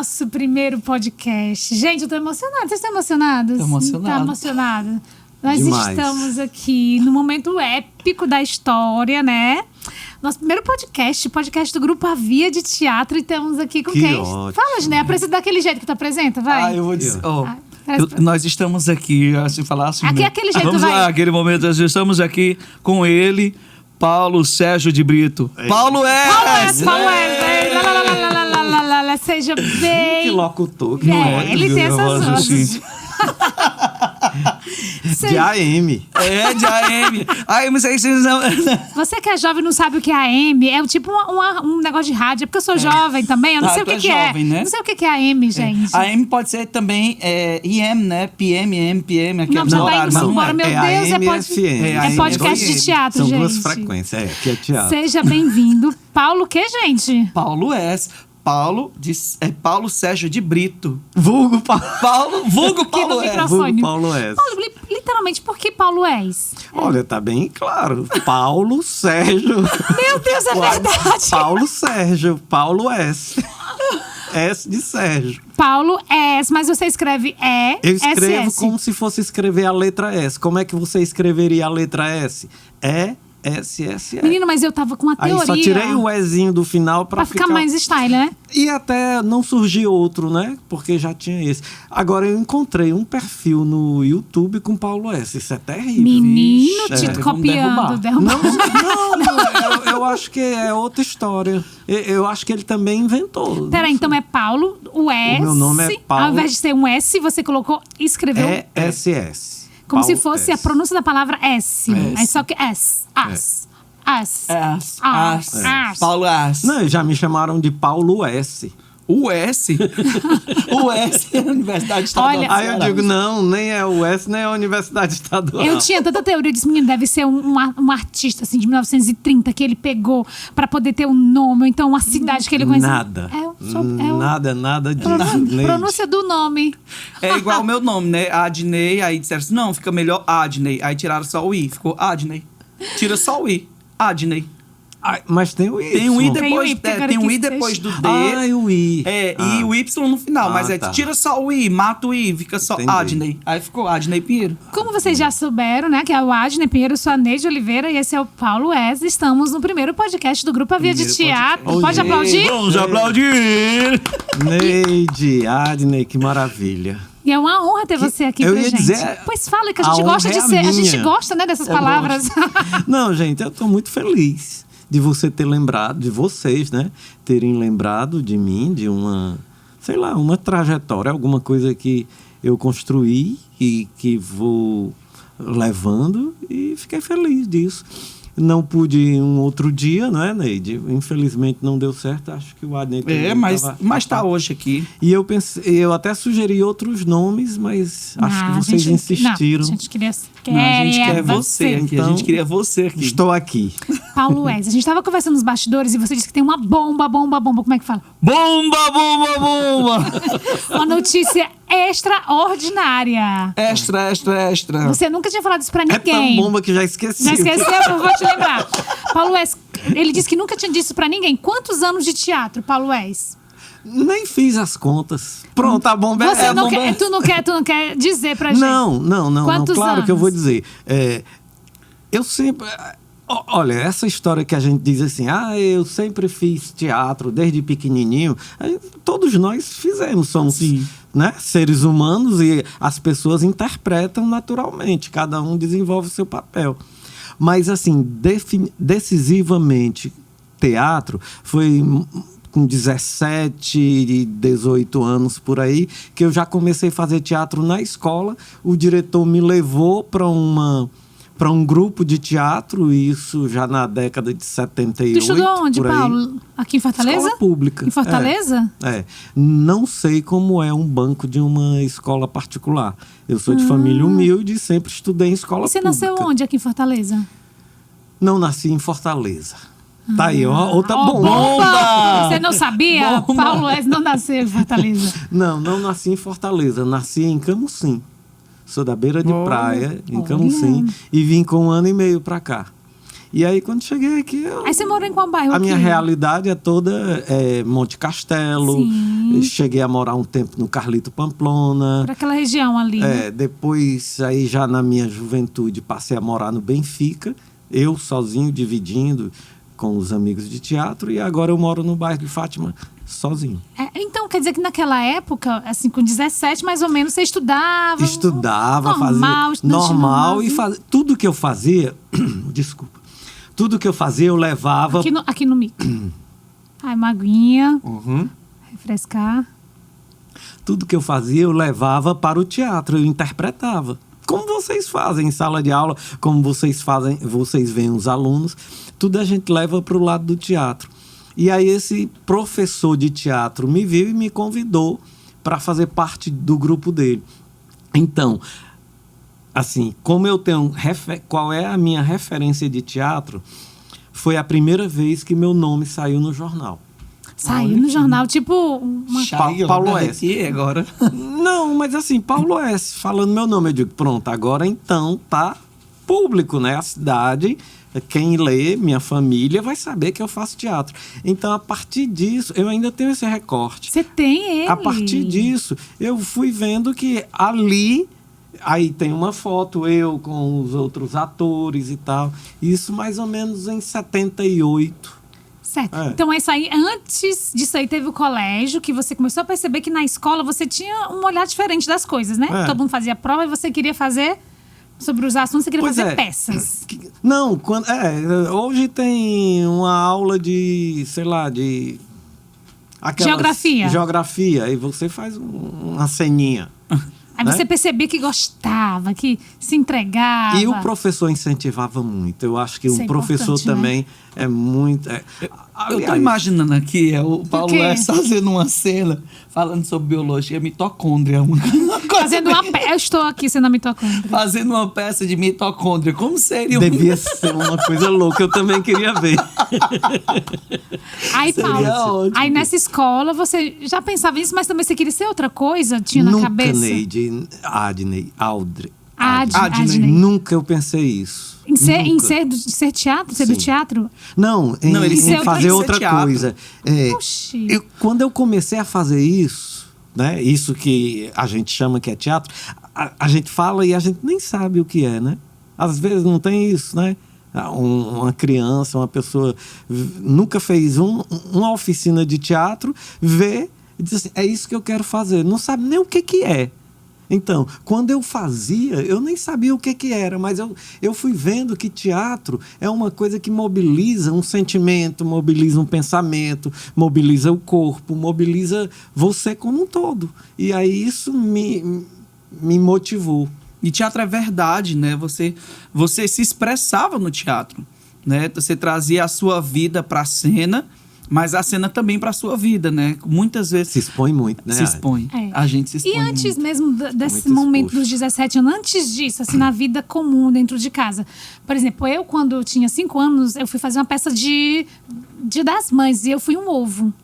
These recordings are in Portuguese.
nosso primeiro podcast. Gente, eu tô emocionada. Vocês estão emocionados? Tô emocionado. Tá emocionado. Nós Demais. estamos aqui no momento épico da história, né? Nosso primeiro podcast do Grupo A Via de Teatro. E estamos aqui com Que quem? ótimo. Fala, Giné, apresenta daquele jeito que tu apresenta, vai. Eu vou dizer. ó, parece- nós estamos aqui, assim, falar assim. Aqui é aquele jeito, vamos vai. lá, aquele momento, nós estamos aqui com ele, Paulo Sérgio de Brito. Paulo S. Paulo S. Lá, lá, lá, lá, lá, lá, lá, lá, lá. Seja bem... Que locutor, que É, ótimo. ele tem essas Voz vozes. assim. De AM. É, de AM. Aí, mas vocês não... Você que é jovem e não sabe o que é AM, é tipo um negócio de rádio. É porque eu sou jovem também, eu não sei o tu que, é que é. jovem, né? Não sei o que que é AM, gente. AM pode ser também IM, né? PM, MPM, aqui Não, é já no tá horário, indo não embora, é? meu é Deus, AM é, e FM. é podcast de teatro, São gente. duas frequências, que é teatro. Seja bem-vindo. Paulo, o que, gente? Paulo S. Paulo Sérgio de Brito. Vulgo Paulo. Vulgo Aqui no Paulo S. microfone. Vulgo Paulo S. Paulo, literalmente, por que Paulo És? Olha, tá bem claro. Paulo Sérgio. Meu Deus, é verdade. Paulo Sérgio. Paulo S. S de Sérgio. Paulo S, mas você escreve Eu escrevo SS. como se fosse escrever a letra S. Como é que você escreveria a letra S? E-S-S-S. Menino, mas eu tava com uma Aí teoria. só tirei o Ezinho do final Pra ficar mais style, né? E até não surgiu outro, né? Porque já tinha esse. Agora eu encontrei um perfil no YouTube com Paulo S. Isso é terrível. Menino, Vixe, Tito vamos copiando. derrubar. derrubando. Eu acho que é outra história. Eu acho que ele também inventou. Peraí, então é Paulo, o S. meu nome é Paulo. Ao invés de ser um S, você colocou, escreveu E-S-S. como Paulo se fosse a S. pronúncia da palavra S. S. Aí só que S. As. As. As. Paulo S. Não, já me chamaram de Paulo S. O S? O S é a Universidade Estadual. Olha, do Aí eu Ceará. digo, não, nem é o S, nem é a Universidade Estadual. Eu tinha tanta teoria, eu disse, menino, deve ser um artista, assim, de 1930, que ele pegou pra poder ter um nome, ou então uma cidade que ele conhece. Nada. Nada disso. Neide. Pronúncia do nome. É igual o meu nome, né? Adnei. Aí disseram assim, não, fica melhor Adnei. Aí tiraram só o I, ficou Adnei. Tira só o I. Adney. Ai, mas tem o Y. Tem um I Tem o I, depois, porque agora tem um quis I depois do D. Ai, o I. E o Y no final. Mas tá. tira só o I, mata o I, fica só Entendi. Adney. Aí ficou Adney Pinheiro. Como vocês já souberam, né, que é o Adney Pinheiro, eu sou a Neide Oliveira e esse é o Paulo Wes. Estamos no primeiro podcast do Grupo A Via de Primeiro Teatro. podcast. Pode aplaudir? Vamos aplaudir! Neide, Adney, que maravilha. E é uma honra ter você aqui eu pra ia gente. dizer, Pois fala, que a a gente gosta honra de é a ser. A gente minha. gosta, né, dessas Eu palavras. Não, gente, eu tô muito feliz de você ter lembrado, de vocês, né? Terem lembrado de mim, de uma, sei lá, uma trajetória, alguma coisa que eu construí e que vou levando e fiquei feliz disso. Não pude ir um outro dia, não é, Neide? Infelizmente não deu certo, acho que o Adney também Mas tá hoje aqui. E eu pensei, eu até sugeri outros nomes, mas acho que vocês insistiram. Não, a gente queria... Não, a gente é quer você aqui. Então, A gente queria você aqui. Estou aqui. Paulo Wes, a gente tava conversando nos bastidores e você disse que tem uma bomba. Como é que fala? Bomba, bomba, bomba! Uma notícia extraordinária. Extra. Você nunca tinha falado isso pra É tão ninguém. bomba que já esqueci. Já esqueceu? Eu vou te lembrar. Paulo Wes, ele disse que nunca tinha dito isso pra ninguém. Quantos anos de teatro, Paulo Wes? Nem fiz as contas. Pronto, a bomba Você é não bomba. quer, tu não quer dizer pra gente? Não. Quantos Claro anos? que eu vou dizer. Eu sempre... Olha, essa história que a gente diz assim, eu sempre fiz teatro desde pequenininho, todos nós fizemos, somos né, seres humanos e as pessoas interpretam naturalmente, cada um desenvolve o seu papel. Mas, assim, decisivamente, teatro foi com 17, 18 anos por aí, que eu já comecei a fazer teatro na escola. O diretor me levou para um grupo de teatro, isso já na década de 78. Tu estudou onde, por aí. Paulo? Aqui em Fortaleza? Escola pública. Em Fortaleza? É. Não sei como é um banco de uma escola particular. Eu sou de família humilde e sempre estudei em escola E você pública. nasceu onde aqui em Fortaleza? Não nasci em Fortaleza. Tá aí, ó, outra bomba. Bomba! Você não sabia? Bomba! Paulo Wes não nasceu em Fortaleza. Não nasci em Fortaleza. Nasci em Camusim. Sou da beira de praia, em Camusim. E vim com 1 ano e meio pra cá. E aí, quando cheguei aqui, Aí você morou em qual bairro a aqui? minha realidade é toda Monte Castelo. Sim. Cheguei a morar um tempo no Carlito Pamplona. Por aquela região ali, né? Depois, aí já na minha juventude, passei a morar no Benfica. Eu sozinho, dividindo com os amigos de teatro. E agora eu moro no bairro de Fátima, sozinho. Então, quer dizer que naquela época, assim, com 17 mais ou menos, você estudava? Estudava, normal, fazia normal. E fazia. tudo que eu fazia... Desculpa. Tudo que eu fazia, eu levava... Aqui no mic. Ai, uma aguinha. Uhum. Refrescar. Tudo que eu fazia, eu levava para o teatro, eu interpretava. Como vocês fazem em sala de aula, como vocês veem os alunos, tudo a gente leva para o lado do teatro. E aí esse professor de teatro me viu e me convidou para fazer parte do grupo dele. Então, assim, como eu tenho... Qual é a minha referência de teatro? Foi a primeira vez que meu nome saiu no jornal. Saiu no jornal, tipo... Uma... Paulo S. E agora? Não, mas assim, Paulo S. falando meu nome, eu digo, pronto, agora então tá público, né? A cidade, quem lê, minha família, vai saber que eu faço teatro. Então, a partir disso, eu ainda tenho esse recorte. Você tem ele? A partir disso, eu fui vendo que ali... Aí tem uma foto, eu com os outros atores e tal. Isso mais ou menos em 78. Certo. Então, isso aí, antes disso aí, teve o colégio, que você começou a perceber que na escola você tinha um olhar diferente das coisas, né? Todo mundo fazia prova e você queria fazer, sobre os assuntos, você queria fazer peças. Não, hoje tem uma aula de, sei lá, de... Geografia, e você faz uma ceninha. Aí você percebia que gostava, que se entregava. E o professor incentivava muito. Eu acho que Isso um é professor também é muito... Eu tô imaginando aqui o Paulo S. fazendo uma cena falando sobre biologia, mitocôndria. Fazendo uma peça. Eu estou aqui sendo a mitocôndria. Fazendo uma peça de mitocôndria. Como seria? Devia ser uma coisa louca. Eu também queria ver. Aí, Paulo, aí nessa escola você já pensava nisso, mas também você queria ser outra coisa? Tinha na cabeça? Adnei. Nunca eu pensei isso. Em ser teatro? Ser do teatro? Não, em fazer outra coisa. Quando eu comecei a fazer isso, né? Isso que a gente chama que é teatro, a gente fala e a gente nem sabe o que é, né? Às vezes não tem isso, né? Uma criança, uma pessoa nunca fez uma oficina de teatro, vê e diz assim, é isso que eu quero fazer. Não sabe nem o que é. Então, quando eu fazia, eu nem sabia o que era, mas eu fui vendo que teatro é uma coisa que mobiliza um sentimento, mobiliza um pensamento, mobiliza o corpo, mobiliza você como um todo. E aí isso me motivou. E teatro é verdade, né? Você se expressava no teatro, né? Você trazia a sua vida para a cena, mas a cena também para a sua vida, né? Muitas vezes... Se expõe muito, né? Se expõe. A gente se expõe. E antes muito. mesmo desse momento dos 17 anos, antes disso, assim, na vida comum dentro de casa. Por exemplo, eu, quando eu tinha 5 anos, eu fui fazer uma peça de Dia das Mães e eu fui um ovo.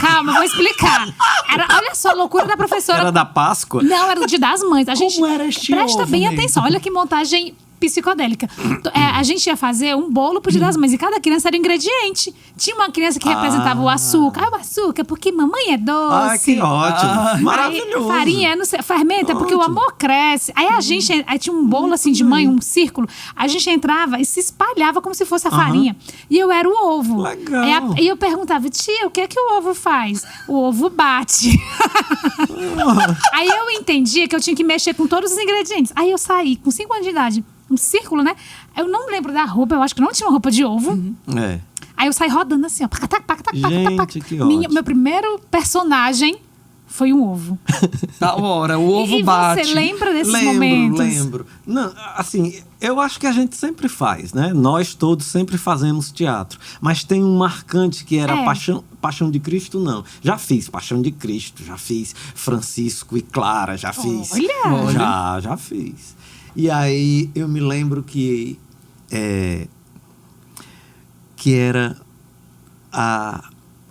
Calma, eu vou explicar. Olha só a loucura da professora. Era da Páscoa? Não, era o Dia das Mães. Como era este Presta ovo, bem mesmo? atenção, olha que montagem psicodélica. A gente ia fazer um bolo pro Dia das Mães e cada criança era um ingrediente. Tinha uma criança que representava o açúcar. O açúcar, porque mamãe é doce. Que ótimo. Maravilhoso. Aí, farinha, não sei, fermenta, porque o amor cresce. Aí tinha um bolo assim de mãe, um círculo. A gente entrava e se espalhava como se fosse a farinha. E eu era o ovo. Legal. E eu perguntava, tia, o que é que o ovo faz? O ovo bate. Aí eu entendi que eu tinha que mexer com todos os ingredientes. Aí eu saí com 5 anos de idade. Um círculo, né? Eu não lembro da roupa, eu acho que não tinha uma roupa de ovo. Aí eu saí rodando assim, ó. Gente, que ótimo. Meu primeiro personagem foi um ovo. Da hora, o ovo bate. E você lembra desses momentos? Lembro. Não, assim, eu acho que a gente sempre faz, né? Nós todos sempre fazemos teatro. Mas tem um marcante que era Paixão de Cristo, não. Já fiz Paixão de Cristo, já fiz Francisco e Clara, já fiz. Olha! Já fiz. E aí eu me lembro que era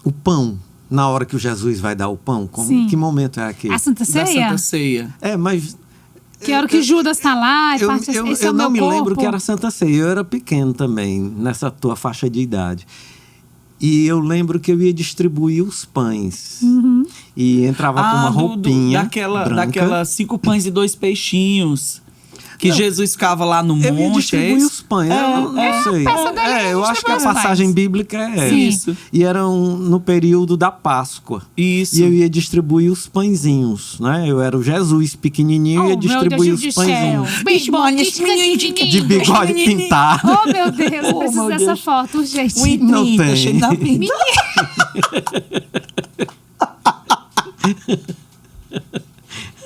o pão, na hora que o Jesus vai dar o pão. Que momento é aquele? A Santa Ceia? Da Santa Ceia. Mas Que era o que Judas tá lá, e parte, esse é eu o não meu me corpo. lembro que era Santa Ceia. Eu era pequeno também, nessa tua faixa de idade. E eu lembro que eu ia distribuir os pães. E entrava com uma roupinha daquela 5 pães e 2 peixinhos. Que Não. Jesus ficava lá no Eu ia monte. distribuir os pães. Eu não sei. peça dele é Eu acho que a distribuir os passagem pães. bíblica é essa. Sim. Isso. E era no período da Páscoa. Isso. E eu ia distribuir os pãezinhos, né? Eu era o Jesus pequenininho e ia distribuir os pãezinhos. Bem bom, De bigode pintado. Oh, meu Deus, eu preciso meu dessa Deus. foto, gente. Não Pinta, tem. cheio da pinta.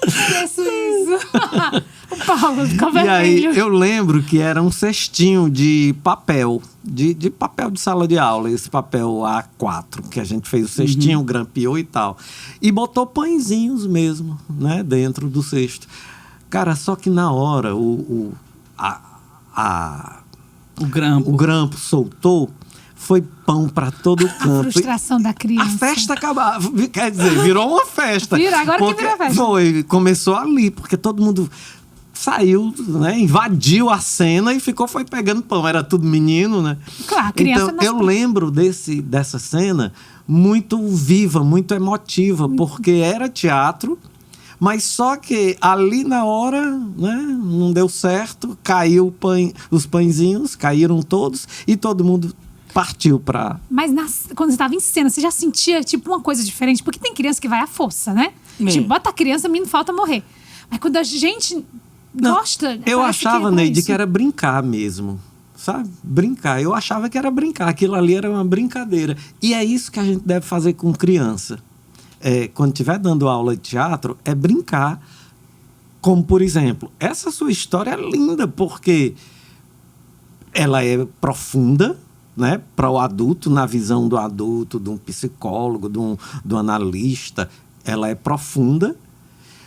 Esqueço isso. O Paulo ficou E aí vermelho. eu lembro que era um cestinho de papel, de papel de sala de aula, esse papel A4, que a gente fez o cestinho, grampeou e tal. E botou pãezinhos mesmo, né, dentro do cesto. Cara, só que na hora o grampo soltou, foi pão para todo A canto. frustração da criança. A festa acabava, quer dizer, virou uma festa. Agora que Porque virou festa. começou ali, porque todo mundo saiu, né, invadiu a cena e foi pegando pão. Era tudo menino, né? Claro, criança Então, eu lembro dessa cena muito viva, muito emotiva, porque era teatro, mas só que ali na hora, né, não deu certo, caiu os pãezinhos, caíram todos e todo mundo partiu pra... Mas quando você estava em cena, você já sentia, tipo, uma coisa diferente? Porque tem criança que vai à força, né? É. Tipo, bota a criança, menino, falta morrer. Mas quando a gente gosta... Eu parece achava, é Neide, isso. que era brincar mesmo, sabe? Brincar. Eu achava que era brincar. Aquilo ali era uma brincadeira. E é isso que a gente deve fazer com criança. Quando estiver dando aula de teatro, é brincar. Como, por exemplo, essa sua história é linda, porque ela é profunda, né, para o adulto, na visão do adulto, de um psicólogo, de um analista, ela é profunda,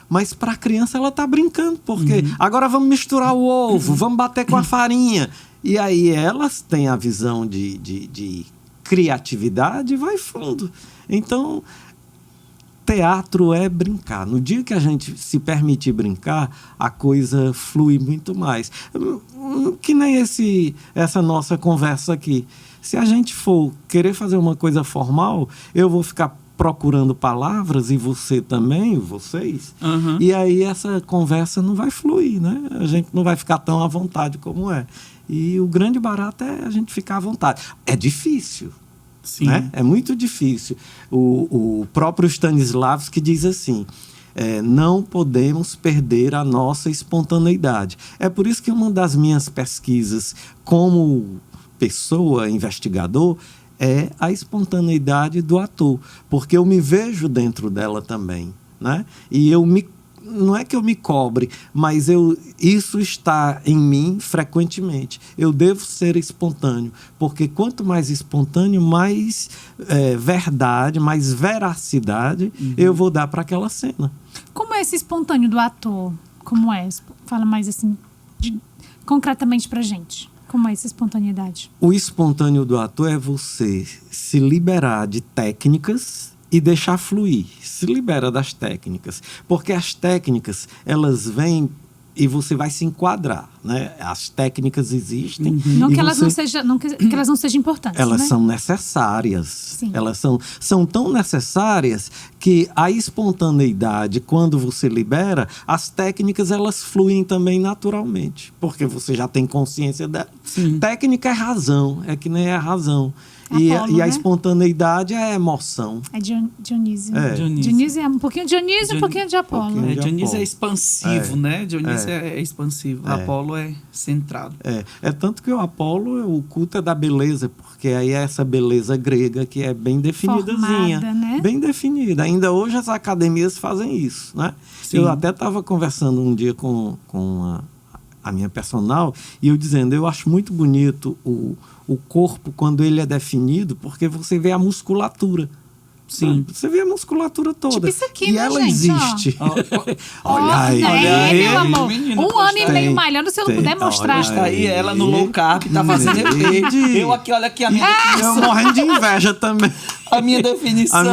mas para a criança ela está brincando, porque agora vamos misturar o ovo, vamos bater com a farinha. E aí elas têm a visão de criatividade e vai fundo. Então, teatro é brincar. No dia que a gente se permitir brincar, a coisa flui muito mais. Que nem essa nossa conversa aqui. Se a gente for querer fazer uma coisa formal, eu vou ficar procurando palavras, e você também, vocês, e aí essa conversa não vai fluir, né? A gente não vai ficar tão à vontade como é. E o grande barato é a gente ficar à vontade. É difícil. Sim. Né? É muito difícil. O próprio Stanislavski diz assim: não podemos perder a nossa espontaneidade. É por isso que uma das minhas pesquisas como pessoa, investigador, é a espontaneidade do ator, porque eu me vejo dentro dela também, né? E não é que eu me cobre, mas isso está em mim frequentemente. Eu devo ser espontâneo, porque quanto mais espontâneo, mais verdade, mais veracidade eu vou dar para aquela cena. Como é esse espontâneo do ator? Como é? Fala mais assim, concretamente pra gente. Como é essa espontaneidade? O espontâneo do ator é você se liberar de técnicas e deixar fluir. Se libera das técnicas. Porque as técnicas, elas vêm e você vai se enquadrar, né? As técnicas existem. Não e que elas que elas não sejam importantes, elas né? são necessárias. Sim. Elas são tão necessárias que a espontaneidade, quando você libera, as técnicas elas fluem também naturalmente, porque você já tem consciência dela. Sim. Técnica é razão, é que nem a razão. Apolo, E a né? espontaneidade é a emoção. É Dionísio. É. Dionísio é um pouquinho Dionísio e um pouquinho de Apolo. pouquinho. Dionísio Apolo. é expansivo, né? Dionísio é expansivo. Apolo é centrado. É tanto que o Apolo, o culto é da beleza, porque aí é essa beleza grega que é bem definidazinha. Formada, né? Bem definida. Ainda hoje as academias fazem isso, né? Sim. Eu até estava conversando um dia com a minha personal e eu dizendo, eu acho muito bonito o corpo quando ele é definido, porque você vê a musculatura. Sim. Você vê a musculatura toda. Tipo isso aqui, e né, ela gente? existe. Ó, Olha aí. olha aí, meu amor. menina, Um ano e posta meio aí. malhando, se eu não Tem, puder mostrar. olha Posta aí ela no low carb, tá fazendo efeito. Eu aqui, olha aqui a minha Eu morrendo de inveja também. A minha definição.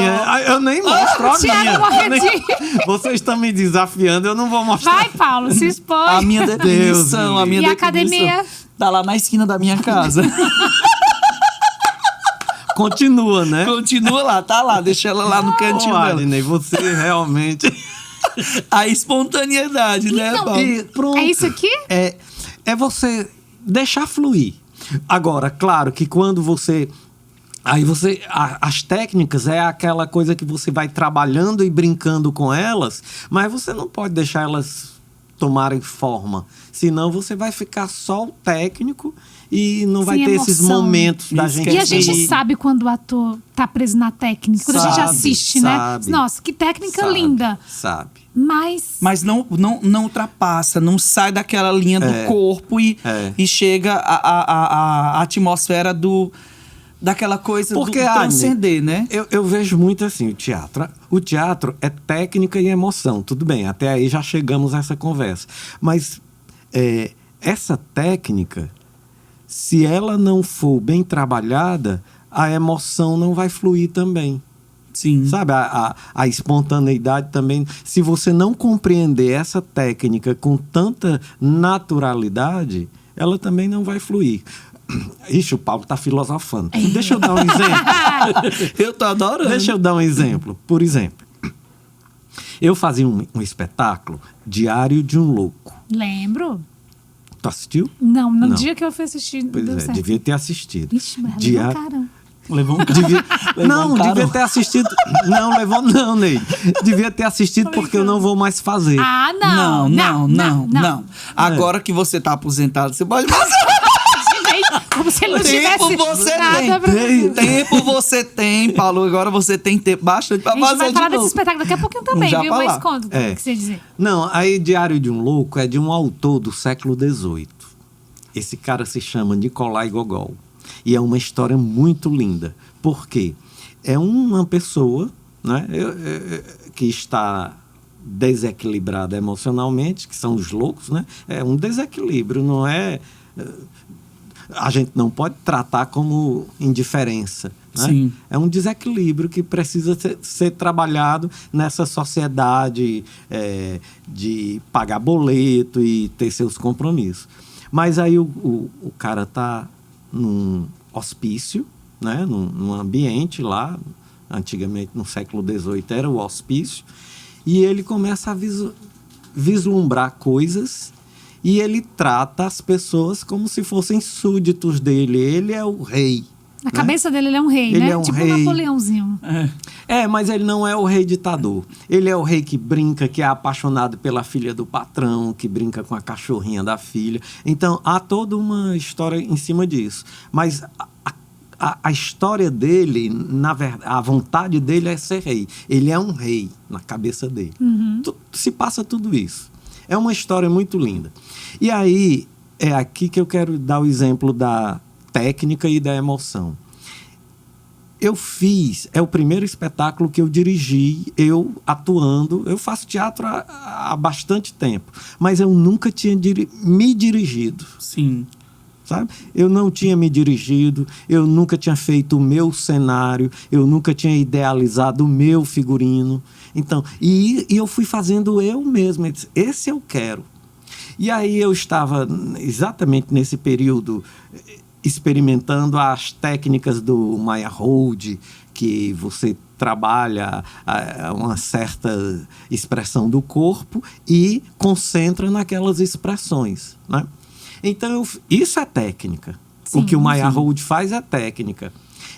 Eu nem mostro a Thiago Morretti. Vocês estão me desafiando, eu não vou mostrar. Vai, Paulo, se expõe. A minha definição, Deus a minha E a definição academia? tá lá na esquina da minha casa. Continua, né? Continua lá, tá lá, deixa ela lá no cantinho Ô, dela. Adnei, você realmente... A espontaneidade, né, Então, Paulo? E pronto. É isso aqui? É você deixar fluir. Agora, claro que quando você... Aí você... As técnicas é aquela coisa que você vai trabalhando e brincando com elas, mas você não pode deixar elas tomarem forma. Senão você vai ficar só o técnico e não vai Sem ter esses emoção. momentos da Isso, gente... E a gente rir. sabe quando o ator tá preso na técnica. Quando a gente Sabe, assiste, sabe. né? Nossa, que técnica Sabe, linda. Sabe. Mas não ultrapassa, não sai daquela linha do corpo e chega a atmosfera daquela coisa Porque, do transcender, né? Eu vejo muito assim, o teatro. O teatro é técnica e emoção. Tudo bem, até aí já chegamos a essa conversa. Mas essa técnica, se ela não for bem trabalhada, a emoção não vai fluir também. Sim. Sabe, a espontaneidade também. Se você não compreender essa técnica com tanta naturalidade, ela também não vai fluir. Ixi, o Paulo está filosofando. Deixa eu dar um exemplo. Eu tô adorando. Deixa eu dar um exemplo. Por exemplo, eu fazia um espetáculo, Diário de um Louco. lembro. Tu assistiu? Não, no Não. dia que eu fui assistir, Pois deu é, certo. devia ter assistido. Ixi, mas Diário- levou carão. Levou um Não, carão. devia ter assistido. Não, levou não, Ney. Devia ter assistido porque eu não vou mais fazer. Ah, Não. Agora que você tá aposentado, você pode fazer. Como se ele não Tempo tivesse você nada tem. pra fazer. Tempo você tem, Paulo. Agora você tem tempo bastante pra A gente fazer vai de falar novo. desse espetáculo daqui a pouquinho também, Já viu? pra Mas lá. conta o É. que você ia dizer. Não, aí Diário de um Louco é de um autor do século XVIII. Esse cara se chama Nicolai Gogol. E é uma história muito linda. Por quê? É uma pessoa, né, que está desequilibrada emocionalmente, que são os loucos, né? É um desequilíbrio, não é... A gente não pode tratar como indiferença. Né? Sim. É um desequilíbrio que precisa ser trabalhado nessa sociedade de pagar boleto e ter seus compromissos. Mas aí o cara está num hospício, né? num ambiente lá, antigamente no século XVIII era o hospício, e ele começa a vislumbrar coisas. E ele trata as pessoas como se fossem súditos dele. Ele é o rei. Na cabeça dele, ele é um rei, Ele né? é um tipo rei. um Napoleãozinho. Mas ele não é o rei ditador. Ele é o rei que brinca, que é apaixonado pela filha do patrão, que brinca com a cachorrinha da filha. Então, há toda uma história em cima disso. Mas a história dele, na verdade, a vontade dele é ser rei. Ele é um rei na cabeça dele. Se passa tudo isso. É uma história muito linda. E aí, é aqui que eu quero dar o exemplo da técnica e da emoção. É o primeiro espetáculo que eu dirigi, eu atuando. Eu faço teatro há bastante tempo, mas eu nunca tinha me dirigido. Sim. Sabe? Eu não tinha me dirigido, eu nunca tinha feito o meu cenário, eu nunca tinha idealizado o meu figurino. Então, e eu fui fazendo eu mesmo. Eu disse, esse eu quero. E aí eu estava exatamente nesse período experimentando as técnicas do Meyerhold, que você trabalha uma certa expressão do corpo e concentra naquelas expressões, né? Então, isso é técnica. Sim, o que o Meyerhold faz é técnica.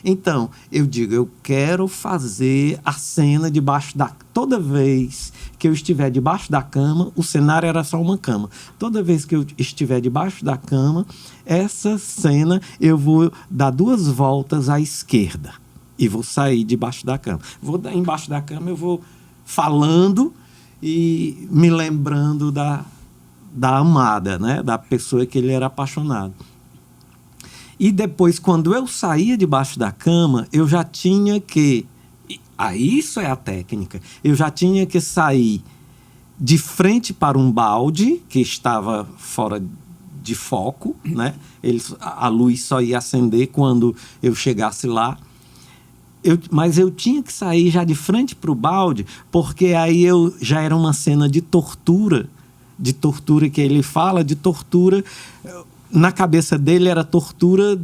Então, eu digo, eu quero fazer a cena debaixo da... Toda vez que eu estiver debaixo da cama, o cenário era só uma cama. Toda vez que eu estiver debaixo da cama, essa cena eu vou dar 2 voltas à esquerda e vou sair debaixo da cama. Embaixo da cama eu vou falando e me lembrando da amada, né? Da pessoa que ele era apaixonado. E depois, quando eu saía debaixo da cama, eu já tinha que... isso é a técnica. Eu já tinha que sair de frente para um balde que estava fora de foco, né? A luz só ia acender quando eu chegasse lá. Mas eu tinha que sair já de frente para o balde, porque aí já era uma cena de tortura que ele fala, de tortura. Na cabeça dele era tortura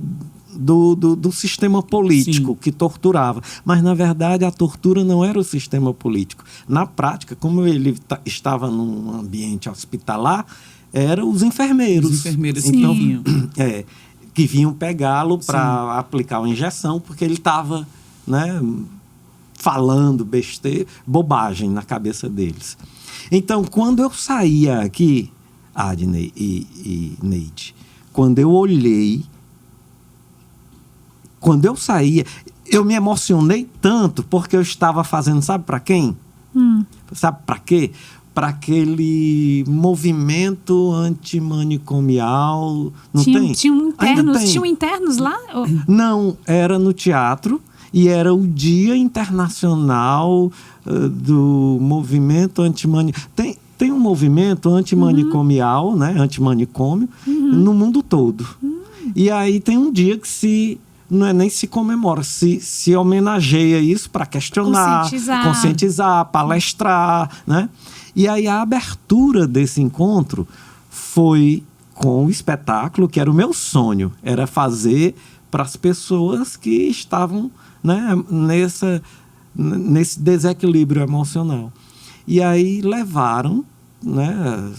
do sistema político. Sim. Que torturava. Mas, na verdade, a tortura não era o sistema político. Na prática, como ele estava num ambiente hospitalar, eram os enfermeiros. Os enfermeiros, então, que vinham. Que vinham pegá-lo para aplicar uma injeção, porque ele estava, né, falando bobagem na cabeça deles. Então, quando eu saía aqui, Adnei e Neide, quando eu olhei, quando eu saía, eu me emocionei tanto porque eu estava fazendo, sabe para quem? Sabe para quê? Para aquele movimento antimanicomial. Não tem? Tinham internos lá? Não, era no teatro e era o Dia Internacional do Movimento Antimanicomial. Tem um movimento antimanicomial, né? Antimanicômio, no mundo todo. E aí tem um dia que não é nem se comemora, se homenageia isso para questionar, conscientizar, palestrar, né? E aí a abertura desse encontro foi com o espetáculo, que era o meu sonho, era fazer para as pessoas que estavam, né, nesse desequilíbrio emocional. E aí levaram, né,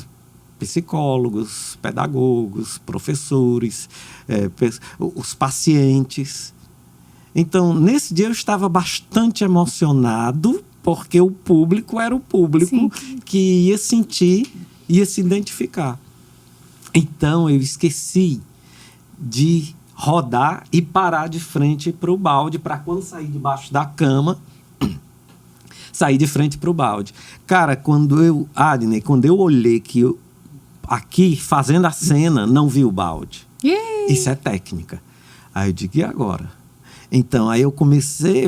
psicólogos, pedagogos, professores, os pacientes. Então, nesse dia eu estava bastante emocionado, porque o público era o público Sim. que ia sentir, ia se identificar. Então, eu esqueci de rodar e parar de frente para o balde, para quando sair debaixo da cama, sair de frente para o balde. Cara, quando eu olhei que eu, aqui, fazendo a cena, não vi o balde. Isso é técnica. Aí eu digo, e agora? Então, aí eu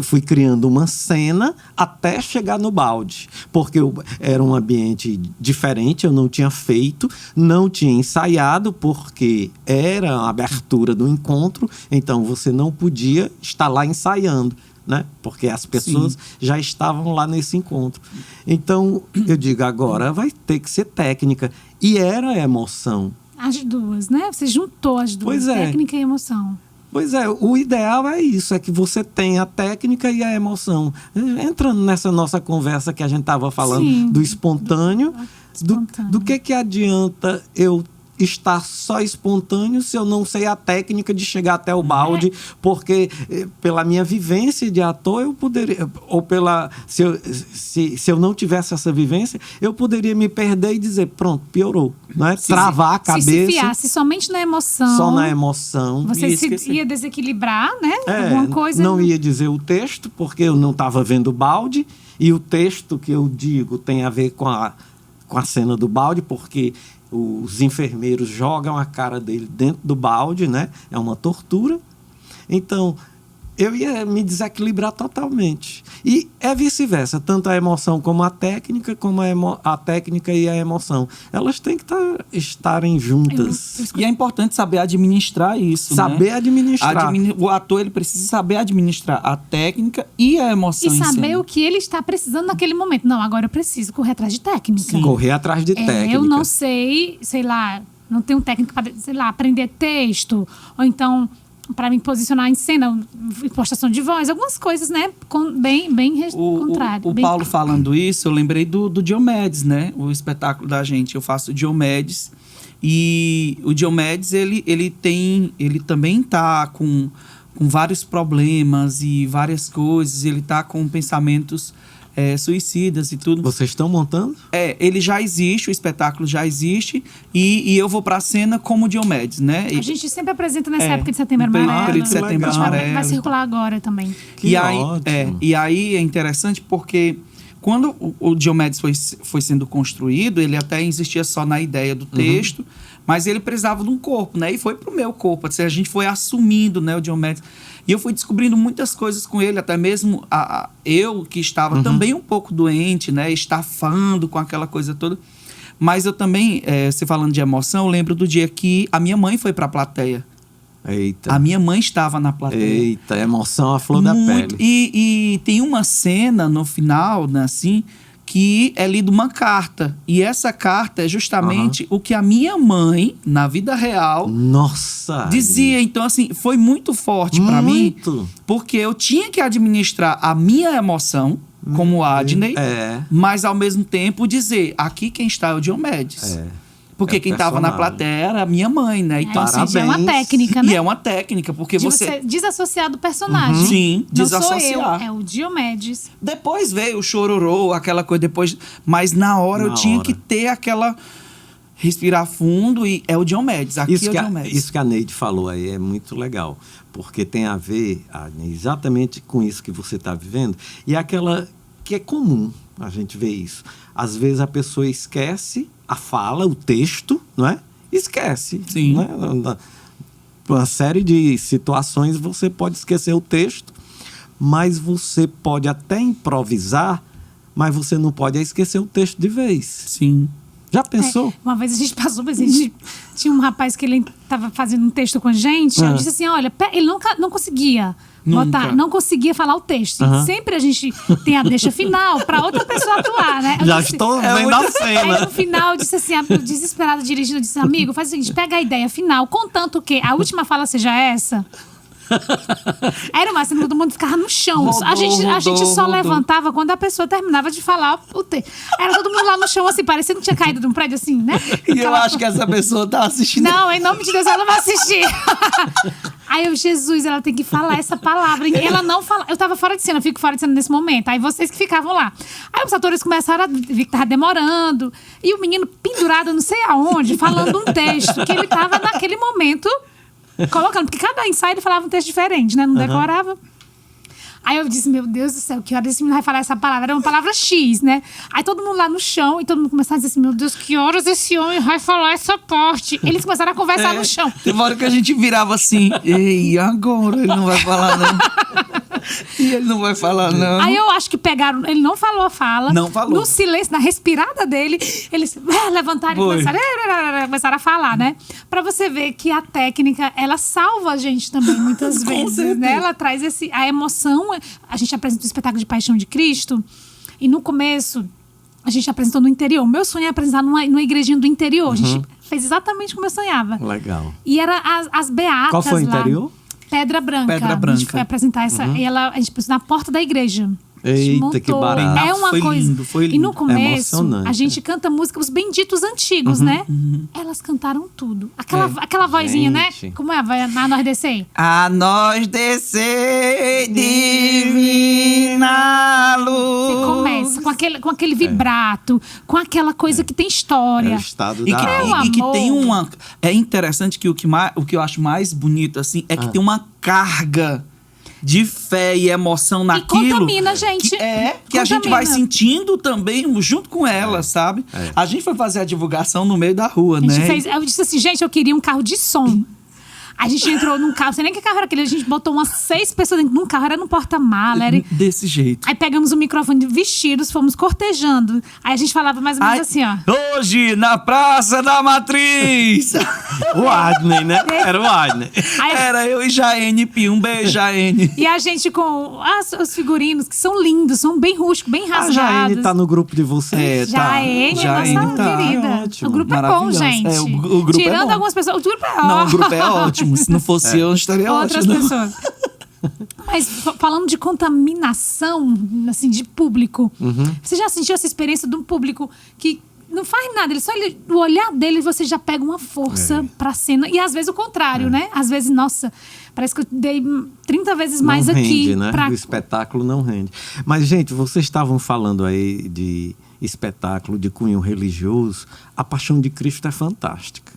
fui criando uma cena até chegar no balde. Porque era um ambiente diferente, eu não tinha feito, não tinha ensaiado, porque era a abertura do encontro, então você não podia estar lá ensaiando, né? Porque as pessoas Sim. já estavam lá nesse encontro. Então, eu digo, agora vai ter que ser técnica. E era a emoção. As duas, né? Você juntou as duas, técnica e emoção. Pois é, o ideal é isso, é que você tenha a técnica e a emoção. Entrando nessa nossa conversa que a gente estava falando Sim. do espontâneo, do que adianta eu estar só espontâneo se eu não sei a técnica de chegar até o balde, porque pela minha vivência de ator eu poderia, ou se eu não tivesse essa vivência, eu poderia me perder e dizer, pronto, piorou, né? Travar a cabeça. Se fiasse somente na emoção. Só na emoção. Você ia desequilibrar, né? Alguma coisa. Não ia dizer o texto, porque eu não estava vendo o balde, e o texto que eu digo tem a ver com a cena do balde, porque os enfermeiros jogam a cara dele dentro do balde, né? É uma tortura. Então, eu ia me desequilibrar totalmente. E é vice-versa, tanto a emoção como a técnica técnica e a emoção. Elas têm que estarem juntas. E é importante saber administrar isso, Saber né? administrar. O ator ele precisa saber administrar a técnica e a emoção. E saber o que ele está precisando naquele momento. Não, agora eu preciso correr atrás de técnica. Sim. Correr atrás de técnica. Eu não sei lá, não tenho técnica para, aprender texto. Ou então, para me posicionar em cena, impostação de voz, algumas coisas, né? Bem contrário. O Paulo falando isso, eu lembrei do Diomedes, né? O espetáculo da gente. Eu faço o Diomedes. E o Diomedes, ele também tá com vários problemas e várias coisas. Ele tá com pensamentos suicidas e tudo. Vocês estão montando? Ele já existe, o espetáculo já existe, e eu vou pra cena como Diomedes, né? A gente sempre apresenta nessa época de Setembro Amarelo. Período de Setembro Amarelo. Vai circular agora também. E aí é interessante porque quando o Diomedes foi sendo construído, ele até existia só na ideia do texto, mas ele precisava de um corpo, né? E foi pro meu corpo. Assim, a gente foi assumindo, né, o Diomedes. E eu fui descobrindo muitas coisas com ele, até mesmo eu que estava também um pouco doente, né? Estafando com aquela coisa toda. Mas eu também, você falando de emoção, eu lembro do dia que a minha mãe foi para a plateia Eita. A minha mãe estava na plateia. Eita, emoção à flor da pele. E tem uma cena no final, né, assim, que é lida uma carta. E essa carta é justamente o que a minha mãe, na vida real, Nossa! dizia. Então, assim, foi muito forte pra mim, Muito. porque eu tinha que administrar a minha emoção, como Adney, mas ao mesmo tempo dizer, aqui quem está é o Diomedes. Porque quem estava na plateia era a minha mãe, né? Então, assim, é uma técnica, né? e é uma técnica, porque De você desassociar do personagem. Sim, Não sou desassociar. eu, é o Diomedes. Depois veio o chororô, aquela coisa depois. Mas na hora eu tinha que ter aquela. Respirar fundo e é o Diomedes. Aqui Isso é o que, Diomedes. isso que a Neide falou aí é muito legal. Porque tem a ver exatamente com isso que você está vivendo. E aquela que é comum a gente ver isso. Às vezes a pessoa esquece a fala, o texto, não é? Esquece. Sim. Não é? Uma série de situações você pode esquecer o texto, mas você pode até improvisar, mas você não pode esquecer o texto de vez. Sim. Já pensou? Uma vez a gente passou, mas a gente tinha um rapaz que ele estava fazendo um texto com a gente. Eu disse assim: olha, ele não conseguia botar, não conseguia falar o texto. Sempre a gente tem a deixa final para outra pessoa atuar, né? Já estou vendo a cena. Aí no final eu disse assim, desesperado dirigindo, eu disse: amigo, faz o seguinte, pega a ideia final, contanto que a última fala seja essa. Era uma cena que todo mundo ficava no chão. A gente só levantava quando a pessoa terminava de falar o texto. Era todo mundo lá no chão, assim, parecendo que tinha caído de um prédio, assim, né? E eu acho que essa pessoa tá assistindo. Não, em nome de Deus, ela não vai assistir. Aí eu, Jesus, ela tem que falar essa palavra. E ela não fala. Eu tava fora de cena, eu fico fora de cena nesse momento. Aí vocês que ficavam lá. Aí os atores começaram a ver que tava demorando. E o menino pendurado, não sei aonde, falando um texto que ele tava naquele momento colocando, porque cada ensaio ele falava um texto diferente, né? Não decorava. Aí eu disse, meu Deus do céu, que hora esse menino vai falar essa palavra? Era uma palavra X, né? Aí todo mundo lá no chão, e todo mundo começava a dizer assim, meu Deus, que horas esse homem vai falar essa parte? Eles começaram a conversar no chão. Tem uma hora que a gente virava assim, ei, agora? Ele não vai falar, não. E ele não vai falar, não. Aí eu acho que pegaram, ele não falou a fala. Não falou. No silêncio, na respirada dele, eles levantaram e começaram a falar, né? Pra você ver que a técnica, ela salva a gente também, muitas vezes, certeza. né? Ela traz a emoção. A gente apresenta o espetáculo de Paixão de Cristo, e no começo, a gente apresentou no interior. Meu sonho é apresentar numa igrejinha do interior. A gente fez exatamente como eu sonhava. Legal. E era as beatas. Qual foi o lá. interior? Pedra Branca. Pedra A gente Branca. foi apresentar essa. E a gente pôs na porta da igreja. A gente Eita, montou. que barato. É uma Foi coisa. lindo, foi E lindo. no começo, Emocionante. a gente canta música, os benditos antigos, né? Elas cantaram tudo. Aquela vozinha, né? Gente. Como é a voz na nós descer? A nós descer divina luz. Você começa com aquele vibrato, com aquela coisa que tem história. É o estado E da que, alma. e que amor. tem uma. É interessante que o que eu acho mais bonito, assim, é que tem uma carga de fé e emoção naquilo. contamina a gente. Que a gente vai sentindo também junto com ela, sabe? A gente foi fazer a divulgação no meio da rua, A gente né? eu disse assim, gente, eu queria um carro de som. A gente entrou num carro, não sei nem que carro era aquele, a gente botou umas 6 pessoas dentro de um carro, era num porta-mala. Desse jeito. Aí pegamos o microfone vestidos, fomos cortejando. Aí a gente falava mais ou menos assim, ó. Hoje, na Praça da Matriz! O Adney, né? Era o Adney. Aí- Era eu e Jaene Pi. Um beijo, Jaene. E a gente com os figurinos, que são lindos, são bem rústicos, bem A rasgados. Jaene tá no grupo de vocês. Jaene, nossa querida. ótimo. O grupo é bom, Maravilhosa. gente. É, o grupo é Tirando bom. algumas pessoas, o grupo é ótimo. Não, o grupo é ótimo. Se não fosse eu, não estaria Outras ótimo. pessoas. Mas falando de contaminação, assim, de público, você já sentiu essa experiência de um público que não faz nada, o olhar dele você já pega uma força pra cena. E às vezes o contrário, né? Às vezes, nossa, parece que eu dei 30 vezes mais não aqui. rende, né? O espetáculo não rende. Mas, gente, vocês estavam falando aí de espetáculo de cunho religioso. A Paixão de Cristo é fantástica.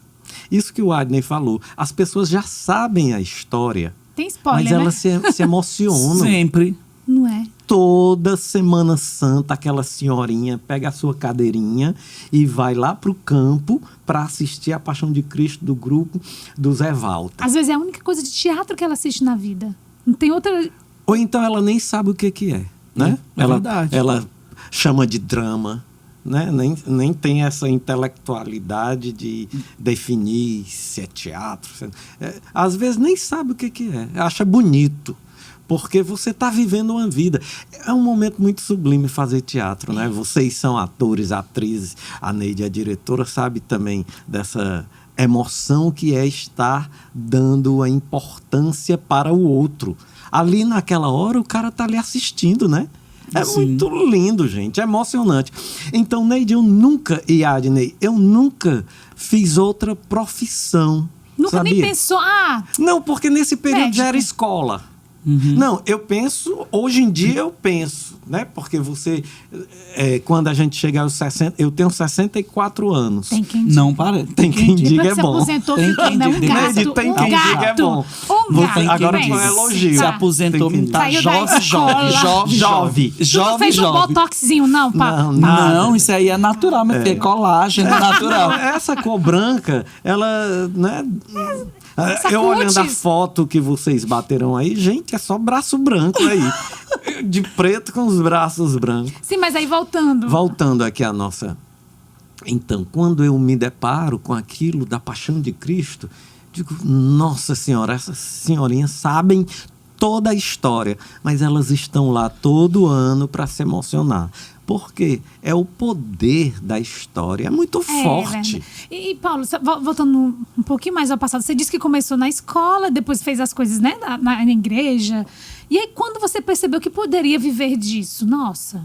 Isso que o Adney falou. As pessoas já sabem a história, Tem spoiler, mas né? elas se emocionam. Sempre. Não é? Toda Semana Santa, aquela senhorinha pega a sua cadeirinha e vai lá pro campo para assistir a Paixão de Cristo do grupo do Zé Walter. Às vezes é a única coisa de teatro que ela assiste na vida. Não tem outra... Ou então ela nem sabe o que é, né? É verdade. Ela chama de drama, né? Nem tem essa intelectualidade de definir se é teatro. Às vezes nem sabe o que é, acha bonito, porque você está vivendo uma vida. É um momento muito sublime fazer teatro, né? Vocês são atores, atrizes, a Neide, a diretora, sabe também dessa emoção que é estar dando a importância para o outro. Ali naquela hora o cara está ali assistindo, né? É muito lindo, gente, é emocionante. Então, Neide, e Adnei, eu nunca fiz outra profissão. Nunca sabia? nem pensou, Não, porque nesse período médico. já era escola. Não, eu penso, hoje em dia eu penso, né? Porque você, quando a gente chegar aos 60, eu tenho 64 anos. Tem quem diga. Não para. Tem quem diga é bom. Você aposentou, Tem quem não, um diga. gato, Tem um quem diga é bom. Um gato. Agora pensa. foi um elogio. Se Tá. aposentou, Tem que- tá Saiu da escola. Jovem. Tu não fez um botoxinho, não, pá? Não, nada. Não, isso aí é natural, meu filho. É colágeno, é natural. Não, essa cor branca, ela, né? Essa Eu olhando a cutis. foto que vocês bateram aí, gente, é só braço branco aí. De preto com os braços brancos. Sim, mas aí voltando. Voltando aqui à nossa... Então, quando eu me deparo com aquilo da paixão de Cristo, digo, nossa senhora, essas senhorinhas sabem toda a história, mas elas estão lá todo ano para se emocionar. Porque é o poder da história, é muito forte. Verdade. E, Paulo, voltando um pouquinho mais ao passado, você disse que começou na escola, depois fez as coisas, né, na igreja. E aí, quando você percebeu que poderia viver disso? Nossa,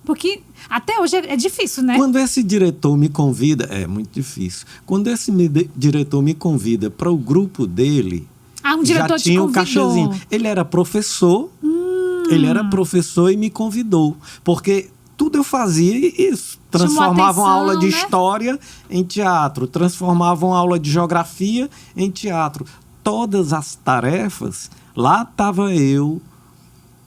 porque até hoje é difícil, né? Quando esse diretor me convida, é muito difícil. Quando esse diretor me convida para o grupo dele, Um diretor já te tinha um convidou. cachezinho. Ele era professor, e me convidou. Porque tudo eu fazia isso. Transformavam a atenção, aula de né? história em teatro, transformavam a aula de geografia em teatro. Todas as tarefas, lá estava eu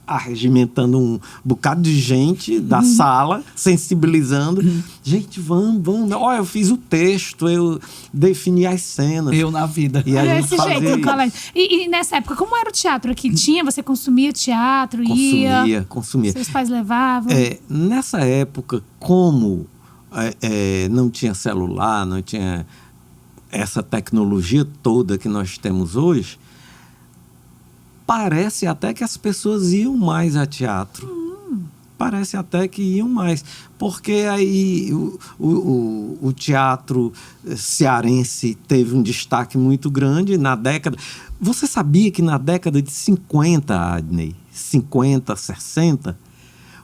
arregimentando um bocado de gente da sala, sensibilizando. Gente, vamos. Olha, eu fiz o texto, eu defini as cenas. Eu na vida. E a gente Desse fazia jeito, no isso. colégio. E nessa época, como era o teatro aqui? Você consumia teatro, ia? Consumia. Seus pais levavam? Nessa época, como não tinha celular, não tinha essa tecnologia toda que nós temos hoje, parece até que as pessoas iam mais a teatro. Parece até que iam mais. Porque aí o teatro cearense teve um destaque muito grande na década... Você sabia que na década de 50, Adnei, 50, 60...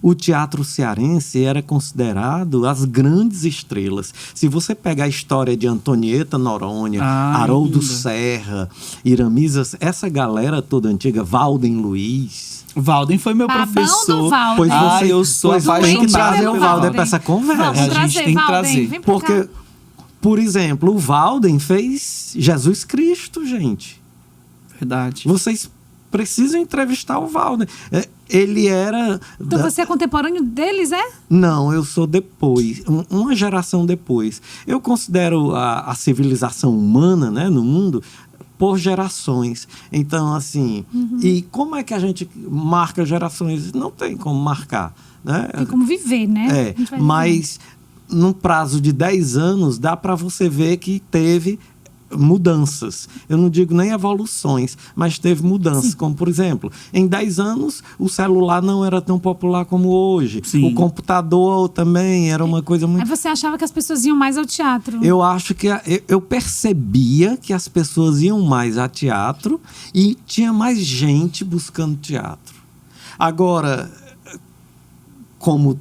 o teatro cearense era considerado as grandes estrelas. Se você pegar a história de Antonieta Noronha, Haroldo Serra, Iramizas, essa galera toda antiga, Valden Luiz... Valden foi meu Babão professor. do Valden. Pois você, eu sou pois tem que apaixonado trazer pelo o Valden Valden. para essa conversa. Vamos A gente trazer, tem que Valden, trazer. vem pra Porque, cá. por exemplo, o Valden fez Jesus Cristo, gente. Verdade. Vocês precisam entrevistar o Valden. Ele era... Então você é contemporâneo deles, é? Não, eu sou depois, uma geração depois. Eu considero a civilização humana, né, no mundo por gerações. Então, assim, e como é que a gente marca gerações? Não tem como marcar, né? Tem como viver, né? A gente vai Mas num prazo de 10 anos dá para você ver que teve mudanças. Eu não digo nem evoluções, mas teve mudanças. Sim. Como, por exemplo, em 10 anos, o celular não era tão popular como hoje. Sim. O computador também era uma coisa muito... Aí você achava que as pessoas iam mais ao teatro? Eu acho que eu percebia que as pessoas iam mais a teatro e tinha mais gente buscando teatro. Agora, como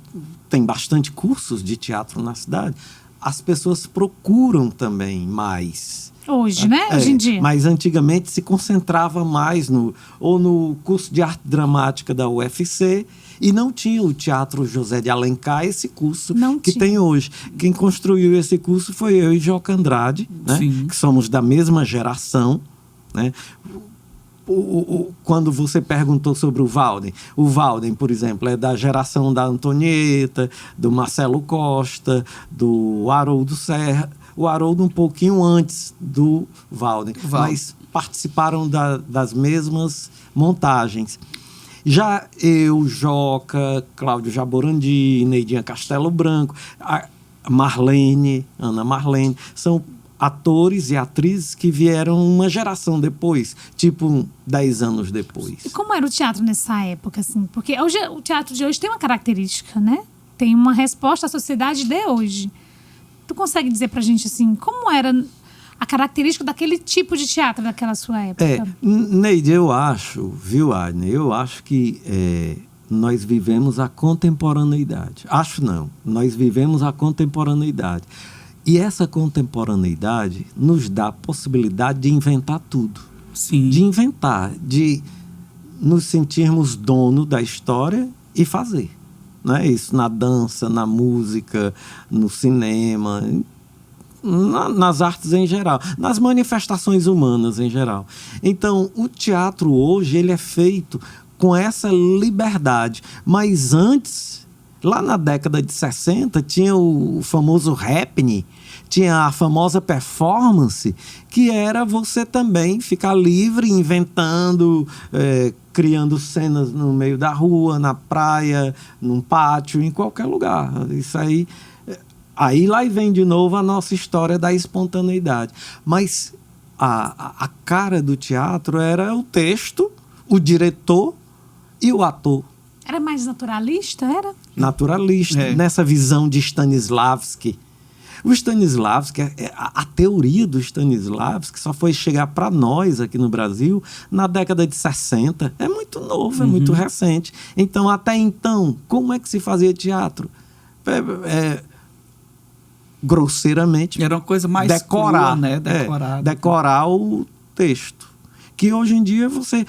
tem bastante cursos de teatro na cidade, as pessoas procuram também mais. Hoje, né? Hoje em dia. Mas antigamente se concentrava mais no curso de arte dramática da UFC e não tinha o Teatro José de Alencar, esse curso Não que tinha. tem hoje. Quem construiu esse curso foi eu e Joca Andrade, né? Sim. Que somos da mesma geração, né? Quando você perguntou sobre o Valden, por exemplo, é da geração da Antonieta, do Marcelo Costa, do Haroldo Serra. O Haroldo um pouquinho antes do Valden, mas participaram das mesmas montagens. Já eu, Joca, Cláudio Jaborandi, Neidinha Castelo Branco, a Marlene, Ana Marlene, são atores e atrizes que vieram uma geração depois, tipo 10 anos depois. E como era o teatro nessa época, assim? Porque hoje, o teatro de hoje tem uma característica, né? Tem uma resposta à sociedade de hoje. Tu consegue dizer pra gente, assim, como era a característica daquele tipo de teatro daquela sua época? Neide, eu acho, viu, Adne? Eu acho que nós vivemos a contemporaneidade. Acho não, nós vivemos a contemporaneidade. E essa contemporaneidade nos dá a possibilidade de inventar tudo. Sim. De inventar, de nos sentirmos dono da história e fazer. Não é isso? Na dança, na música, no cinema, nas artes em geral, nas manifestações humanas em geral. Então, o teatro hoje ele é feito com essa liberdade. Mas antes, lá na década de 60, tinha o famoso happening, tinha a famosa performance, que era você também ficar livre, inventando, criando cenas no meio da rua, na praia, num pátio, em qualquer lugar. Isso aí... Aí lá vem de novo a nossa história da espontaneidade. Mas a cara do teatro era o texto, o diretor e o ator. Era mais naturalista, era? Naturalista, nessa visão de Stanislavski. O Stanislavski, a teoria do Stanislavski só foi chegar para nós aqui no Brasil na década de 60. É muito novo, é muito recente. Então, até então, como é que se fazia teatro? Grosseiramente, era uma coisa mais decorar, crua, né? Decorar o texto. Que hoje em dia você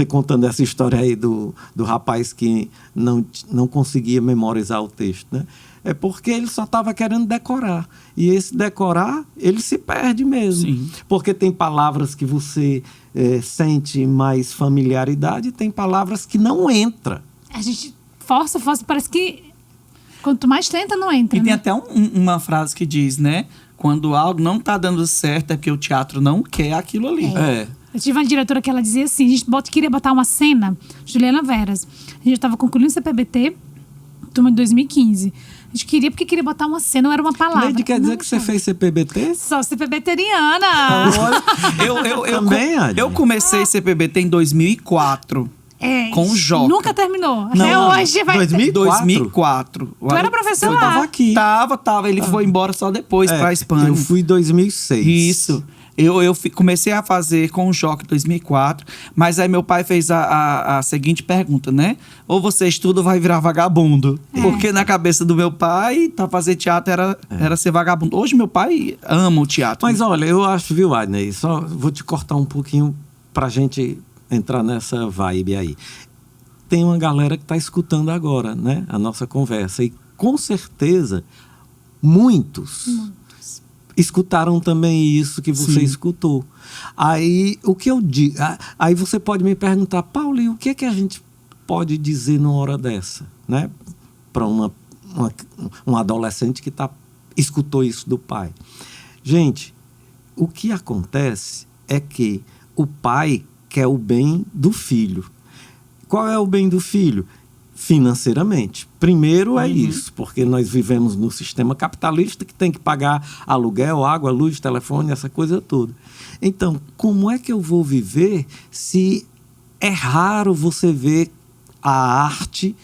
contando essa história aí do rapaz que não conseguia memorizar o texto, né? É porque ele só estava querendo decorar. E esse decorar, ele se perde mesmo. Sim. Porque tem palavras que você sente mais familiaridade e tem palavras que não entram. A gente força, parece que quanto mais tenta, não entra. E né? tem até uma frase que diz, né? Quando algo não está dando certo é porque o teatro não quer aquilo ali. Eu tive uma diretora que ela dizia assim, a gente queria botar uma cena, Juliana Veras. A gente estava concluindo o CPBT, turma de 2015. A gente queria porque queria botar uma cena, não era uma palavra. Neide, quer dizer que você fez CPBT? Sou CPBTeriana. Eu comecei CPBT em 2004. Com o Joca. Nunca terminou. Até hoje vai... 2004. Tu era professor lá? Eu tava aqui. Tava. Ele foi embora só depois pra Espanha. Eu fui em 2006. Isso. Eu comecei a fazer com o Joca em 2004, mas aí meu pai fez a seguinte pergunta, né? Ou você estuda ou vai virar vagabundo. Porque na cabeça do meu pai, fazer teatro era ser vagabundo. Hoje meu pai ama o teatro. Mas olha, eu acho, viu, Adnei? Só vou te cortar um pouquinho pra gente entrar nessa vibe aí. Tem uma galera que está escutando agora, né? A nossa conversa. E com certeza, muitos escutaram também isso que você escutou. Aí, o que eu digo... Aí você pode me perguntar, Paulo, e o que é que a gente pode dizer numa hora dessa? Né? Para um adolescente que escutou isso do pai. Gente, o que acontece é que o pai quer o bem do filho. Qual é o bem do filho? Financeiramente. Primeiro é isso, porque nós vivemos num sistema capitalista que tem que pagar aluguel, água, luz, telefone, essa coisa toda. Então, como é que eu vou viver se é raro você ver a arte,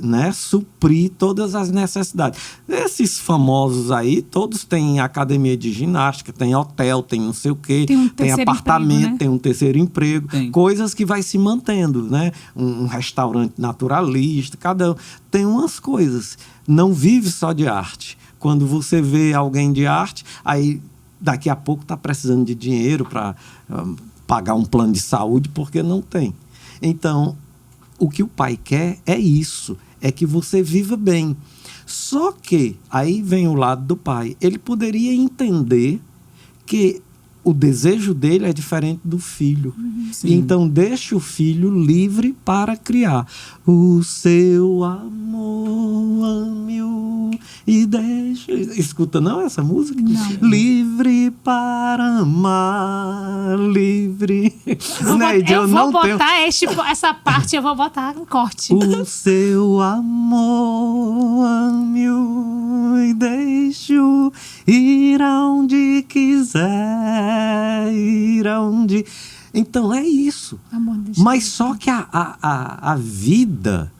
né, suprir todas as necessidades? Esses famosos aí, todos têm academia de ginástica, tem hotel, tem não sei o quê, tem apartamento, emprego, né? tem um terceiro emprego, coisas que vai se mantendo, né? Um restaurante naturalista, cada um tem umas coisas. Não vive só de arte. Quando você vê alguém de arte, aí daqui a pouco está precisando de dinheiro para pagar um plano de saúde porque não tem. Então, o que o pai quer é isso, é que você viva bem. Só que, aí vem o lado do pai, ele poderia entender que o desejo dele é diferente do filho. Sim. Então, deixe o filho livre para criar. O seu amor, ame-o e deixe... Escuta, não, essa música? Não. Livre para amar, livre... Neide, Eu vou não botar tenho... essa parte, eu vou botar um corte. O seu amor, ame-o e deixe-o ir aonde quiser, ir aonde... Então é isso. Amor, deixa Mas só que a vida,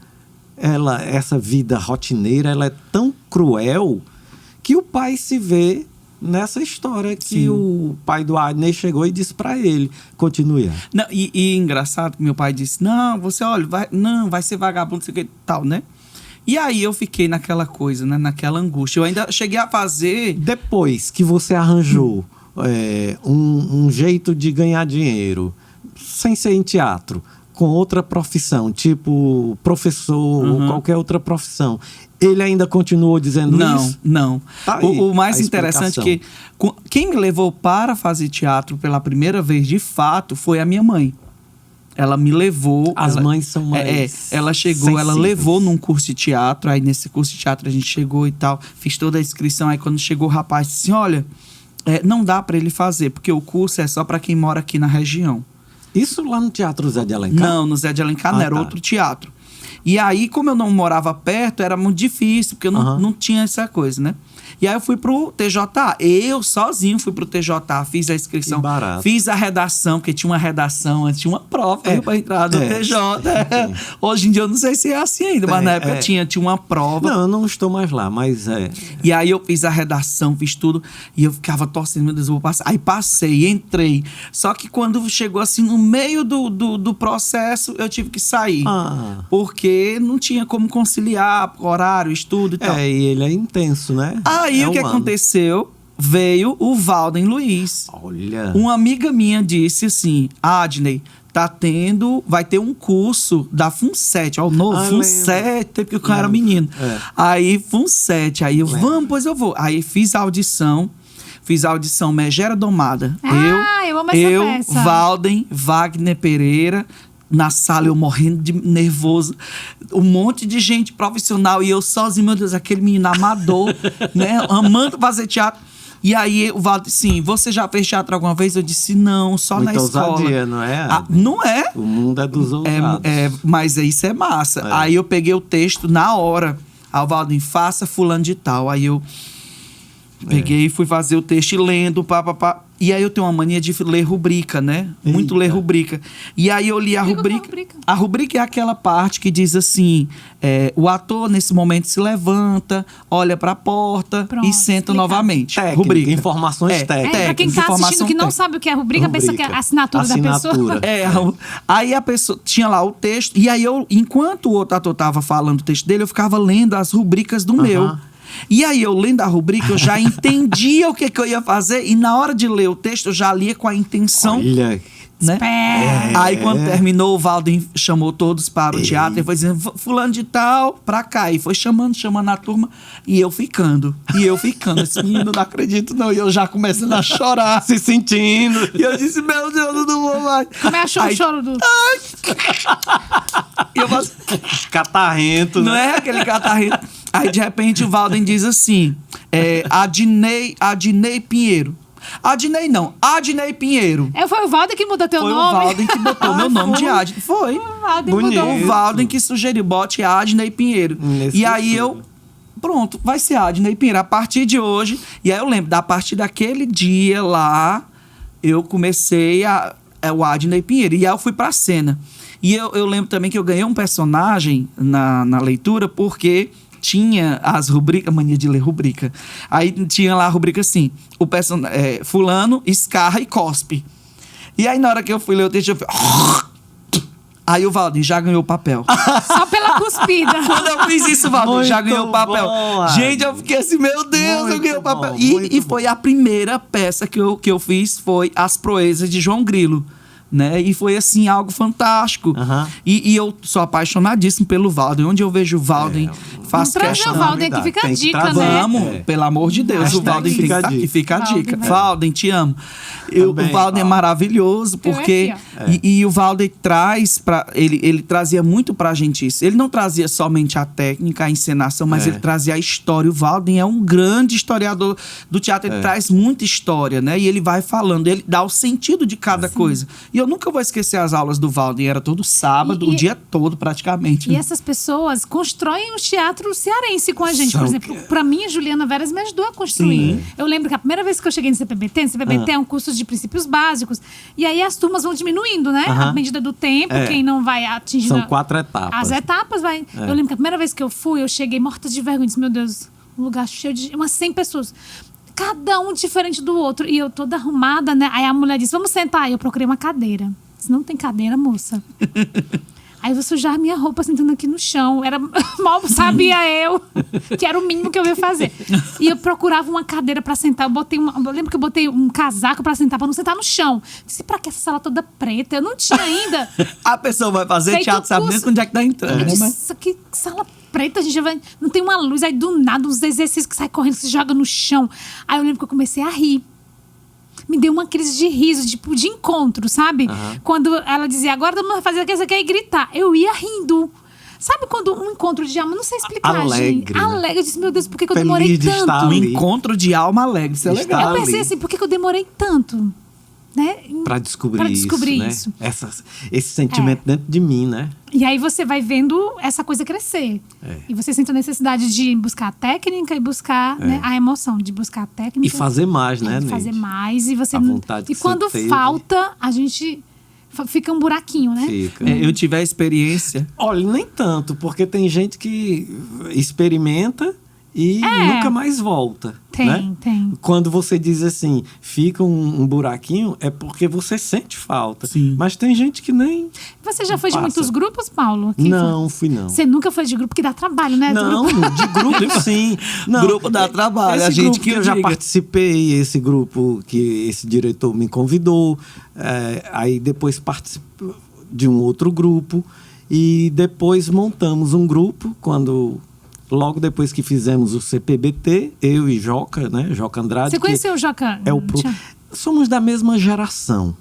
essa vida rotineira, ela é tão cruel que o pai se vê nessa história que Sim. o pai do Adney chegou e disse pra ele, continue. Não, e engraçado que meu pai disse, não, você, olha, vai ser vagabundo, não sei o que e tal, né? E aí eu fiquei naquela coisa, né? Naquela angústia. Eu ainda cheguei a fazer... Depois que você arranjou um jeito de ganhar dinheiro, sem ser em teatro, com outra profissão, tipo professor ou qualquer outra profissão, ele ainda continuou dizendo isso? Não. Tá aí O mais a interessante é explicação. que quem me levou para fazer teatro pela primeira vez, de fato, foi a minha mãe. Ela me levou... As mães são mais ela chegou, ela sensíveis. levou num curso de teatro, aí nesse curso de teatro a gente chegou e tal, fiz toda a inscrição, aí quando chegou o rapaz disse, olha, não dá para ele fazer, porque o curso é só para quem mora aqui na região. Isso lá no Teatro Zé de Alencar? Não, no Zé de Alencar não, era tá. outro teatro. E aí, como eu não morava perto, era muito difícil, porque eu não tinha essa coisa, né? E aí eu fui pro TJA. Eu sozinho fui pro TJA, fiz a inscrição, Que barato. fiz a redação, porque tinha uma redação, antes tinha uma prova para entrar no TJ. Hoje em dia eu não sei se é assim ainda, mas na época tinha uma prova. Não, eu não estou mais lá, mas E aí eu fiz a redação, fiz tudo, e eu ficava torcendo, meu Deus, eu vou passar. Aí passei, entrei. Só que quando chegou assim, no meio do processo, eu tive que sair. Porque não tinha como conciliar horário, estudo e tal. E ele é intenso, né? Aí o que ano. aconteceu? Veio o Valden Luiz. Olha. Uma amiga minha disse assim, Adney, vai ter um curso da FUNSET, ó, o novo, FUNSET, porque o cara era menino. Aí, FUNSET, aí eu, vamos, pois eu vou. Aí fiz a audição Megera Domada. eu amo essa peça. Valden, Wagner Pereira, na sala eu morrendo de nervoso, um monte de gente profissional e eu sozinho, meu Deus, aquele menino amador, né, amando fazer teatro. E aí o Valdo disse, sim, você já fez teatro alguma vez? Eu disse, não, só Muita na escola. ousadia, não é? Não é? O mundo é dos ousados. Mas isso é massa. Aí eu peguei o texto na hora. Aí o Valdo, faça fulano de tal. Aí eu peguei e fui fazer o texto e lendo, pá. E aí eu tenho uma mania de ler rubrica, né? Muito ler rubrica. E aí eu li a rubrica. A rubrica é aquela parte que diz assim, o ator nesse momento se levanta, olha pra porta e senta novamente. Técnica, rubrica. Informações técnicas. Pra quem tá assistindo que não sabe o que é rubrica, pensa que é a assinatura da pessoa. Aí a pessoa tinha lá o texto, e aí eu, enquanto o outro ator tava falando o texto dele, eu ficava lendo as rubricas do meu. E aí, eu lendo a rubrica, eu já entendia o que eu ia fazer. E na hora de ler o texto, eu já lia com a intenção. Olha, né? Aí, quando terminou, o Valden chamou todos para o teatro. E foi dizendo, fulano de tal, pra cá. E foi chamando a turma. E eu ficando. Esse menino, não acredito não. E eu já começando a chorar. Se sentindo. E eu disse, meu Deus, eu não vou mais. Como é o choro do... E eu catarrento, não né? é aquele catarrento. Aí, de repente, o Valden diz assim, Adney Pinheiro. Adney não, Adney Pinheiro. Foi o Valden que mudou teu nome? Foi o Valden que botou meu nome de Adney. Foi. O Valden Bonito. mudou. O Valden que sugeriu, bote Adney Pinheiro. E aí eu... Pronto, vai ser Adney Pinheiro. A partir de hoje... E aí eu lembro, a partir daquele dia lá, eu comecei o Adney Pinheiro. E aí eu fui pra cena. E eu lembro também que eu ganhei um personagem na leitura, porque... tinha as rubricas, mania de ler rubrica. Aí tinha lá a rubrica assim, fulano escarra e cospe. E aí na hora que eu fui ler o texto, eu fui... Aí o Valdir já ganhou o papel. Só pela cuspida. Quando eu fiz isso, o Valdir já ganhou o papel. Bom, gente, eu fiquei assim, meu Deus, eu ganhei o papel. E foi a primeira peça que eu fiz, foi As Proezas de João Grilo. né? E foi, assim, algo fantástico. E eu sou apaixonadíssimo pelo Valden. Onde eu vejo o Valden, faço Trazer questão. o Valden aqui, fica a Tem que dica, trazer. né? Vamos, pelo amor de Deus, o Hashtag Valden fica a aqui, dica. fica a dica. Valden, Valden, te amo. O Também, Valden é maravilhoso, Eu porque... aqui, E o Valden traz ele trazia muito pra gente isso. Ele não trazia somente a técnica, a encenação, mas ele trazia a história. O Valden é um grande historiador do teatro. Ele traz muita história, né? E ele vai falando, ele dá o sentido de cada coisa. E eu nunca vou esquecer as aulas do Valden. Era todo sábado, o dia todo, praticamente. E né? essas pessoas constroem o teatro cearense com a gente. Por exemplo, pra mim, a Juliana Veras me ajudou a construir. Sim. Eu lembro que a primeira vez que eu cheguei no CPBT é um curso de princípios básicos. E aí as turmas vão diminuindo, né? À medida do tempo, quem não vai atingindo... São 4 etapas. As etapas vai... Eu lembro que a primeira vez que eu fui, eu cheguei morta de vergonha. Disse, meu Deus, um lugar cheio de... umas 100 pessoas. Cada um diferente do outro. E eu toda arrumada, né? Aí a mulher disse, vamos sentar. Aí eu procurei uma cadeira. Se não tem cadeira, moça. Aí eu vou sujar minha roupa sentando aqui no chão. Era, mal sabia eu que era o mínimo que eu ia fazer. E eu procurava uma cadeira pra sentar. Eu lembro que eu botei um casaco pra sentar, pra não sentar no chão. Disse, pra que essa sala toda preta? Eu não tinha ainda. A pessoa vai fazer Feito teatro, sabe curso. nem onde é que tá entrando. Eu né? disse, Mas- isso aqui, sala preta, a gente vai... Não tem uma luz. Aí do nada, uns exercícios que sai correndo, que se joga no chão. Aí eu lembro que eu comecei a rir. Me deu uma crise de riso, tipo, de encontro, sabe? Quando ela dizia, agora todo mundo vai fazer o que você quer e gritar. Eu ia rindo. Sabe quando um encontro de alma, não sei explicar, Alegre, gente. né? Alegre. Eu disse, meu Deus, por que eu Feliz demorei de estar tanto? Um ali. encontro de alma alegre, isso é Está legal. Eu pensei ali. assim, por que eu demorei tanto? Né? Pra descobrir, Pra descobrir isso, isso. né? Esse sentimento dentro de mim, né? E aí você vai vendo essa coisa crescer. E você sente a necessidade de buscar a técnica e buscar né, a emoção, de buscar a técnica. E fazer mais, né, de fazer Neide? mais. E você A vontade e que quando você teve. falta, a gente fica um buraquinho, né? Fica. Eu tive a experiência. Olha, nem tanto, porque tem gente que experimenta e nunca mais volta. Tem, né? tem. Quando você diz assim, fica um buraquinho, é porque você sente falta. Sim. Mas tem gente que nem... Você já foi de Passa. muitos grupos, Paulo? Aqui Não, fui não. Você nunca foi de grupo que dá trabalho, né? Não, de grupo sim. Não, Grupo dá trabalho, esse a gente grupo que eu já diga. participei, esse grupo que esse diretor me convidou, aí depois participei de um outro grupo e depois montamos um grupo logo depois que fizemos o CPBT, eu e Joca, né? Joca Andrade. Você conheceu o Joca? Somos da mesma geração,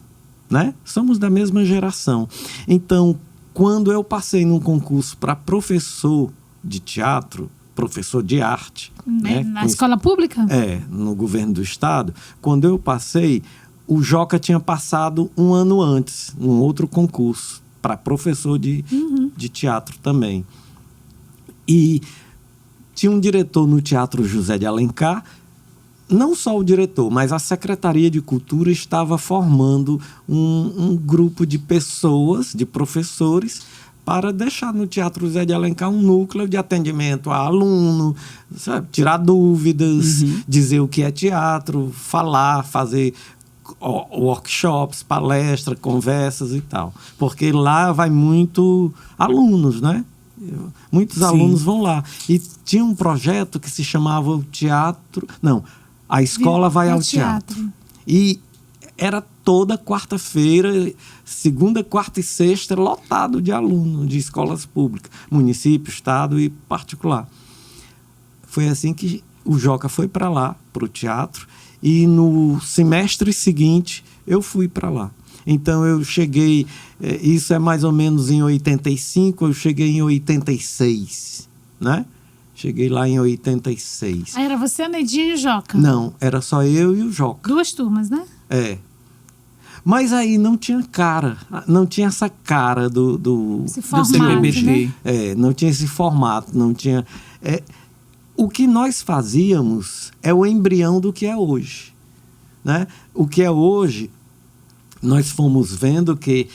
né? Somos da mesma geração. Então, quando eu passei num concurso para professor de teatro, professor de arte, né? Na escola pública? No governo do estado, quando eu passei, o Joca tinha passado um ano antes, num outro concurso, para professor de teatro também. E tinha um diretor no Teatro José de Alencar, não só o diretor, mas a Secretaria de Cultura estava formando um grupo de pessoas, de professores, para deixar no Teatro José de Alencar um núcleo de atendimento a aluno, sabe? Tirar dúvidas, dizer o que é teatro, falar, fazer workshops, palestras, conversas e tal. Porque lá vai muito alunos, né? Muitos alunos vão lá. E tinha um projeto que se chamava o Teatro... Não, a escola vai ao teatro. E era toda quarta-feira, segunda, quarta e sexta, lotado de alunos de escolas públicas, município, estado e particular. Foi assim que o Joca foi para lá, para o teatro, e no semestre seguinte eu fui para lá. Então eu cheguei, isso é mais ou menos em 85, eu cheguei em 86, né? Cheguei lá em 86. Aí era você, a Neidinha e o Joca? Não, era só eu e o Joca. 2 turmas, né? Mas aí não tinha cara, não tinha essa cara do Esse formato, CPBT. né? não tinha esse formato, não tinha... o que nós fazíamos é o embrião do que é hoje, né? O que é hoje, nós fomos vendo que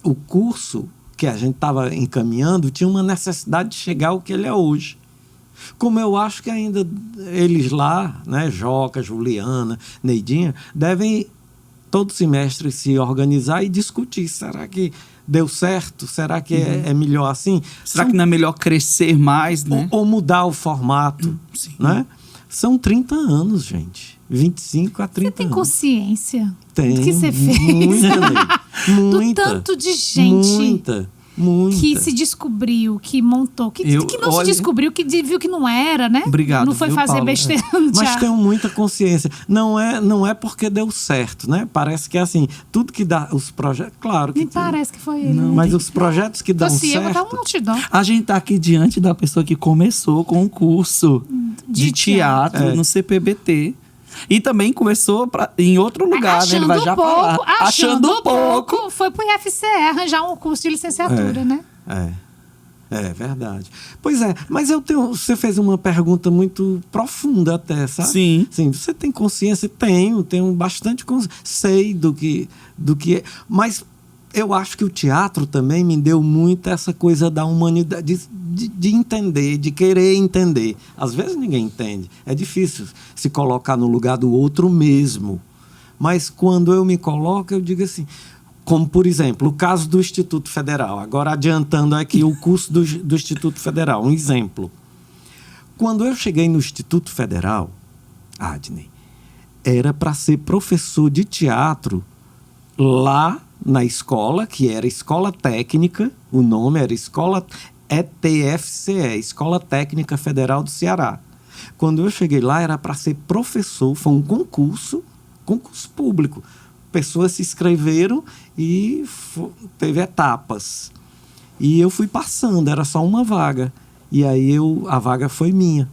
o curso que a gente estava encaminhando tinha uma necessidade de chegar ao que ele é hoje. Como eu acho que ainda eles lá, né, Joca, Juliana, Neidinha, devem todo semestre se organizar e discutir. Será que deu certo? Será que é melhor assim? Será que não é melhor crescer mais, né? Ou mudar o formato, Sim. né? São 30 anos, gente. 25 a 30 Você tem anos. consciência Tenho, do que você fez? Muita, Ney. Do Muita. tanto de gente Muita. que se descobriu, que montou, que não se descobriu, que viu que não era, né? Obrigado, Não foi viu, fazer Paulo? besteira no Mas teatro. tenho muita consciência. Não é porque deu certo, né? Parece que é assim, tudo que dá os projetos, claro que Nem parece que foi ele. mas os projetos que dão Fosse eu, vou dar um certo, outdoor. A gente tá aqui diante da pessoa que começou com um curso de teatro no CPBT. E também começou em outro lugar, né? Ele vai já falar. Achando pouco, foi pro IFCE arranjar um curso de licenciatura, né? É verdade. Pois é, mas você fez uma pergunta muito profunda até, sabe? Sim. Sim, você tem consciência? Tenho bastante consciência. Sei do que é. Mas eu acho que o teatro também me deu muito essa coisa da humanidade, de entender, de querer entender. Às vezes ninguém entende. É difícil se colocar no lugar do outro mesmo. Mas quando eu me coloco, eu digo assim... Como, por exemplo, o caso do Instituto Federal. Agora, adiantando aqui o curso do Instituto Federal. Um exemplo. Quando eu cheguei no Instituto Federal, Adney, era para ser professor de teatro lá na escola, que era Escola Técnica, o nome era Escola ETFCE, Escola Técnica Federal do Ceará. Quando eu cheguei lá, era para ser professor, foi um concurso público. Pessoas se inscreveram e teve etapas. E eu fui passando, era só uma vaga. E aí a vaga foi minha.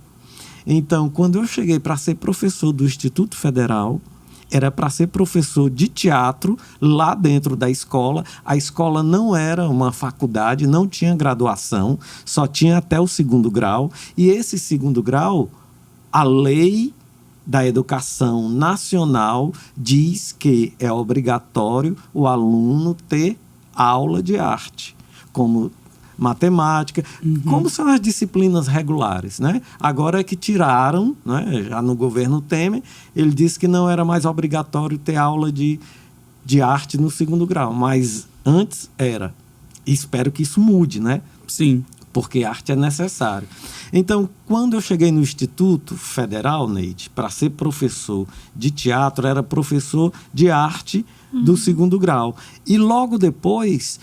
Então, quando eu cheguei para ser professor do Instituto Federal, era para ser professor de teatro lá dentro da escola. A escola não era uma faculdade, não tinha graduação, só tinha até o 2º grau. E esse 2º grau, a lei da Educação Nacional diz que é obrigatório o aluno ter aula de arte, como matemática, como são as disciplinas regulares, né? Agora é que tiraram, né? Já no governo Temer, ele disse que não era mais obrigatório ter aula de arte no 2º grau, mas antes era. Espero que isso mude, né? Sim. Porque arte é necessário. Então, quando eu cheguei no Instituto Federal, Neide, para ser professor de teatro, era professor de arte do 2º grau. E logo depois,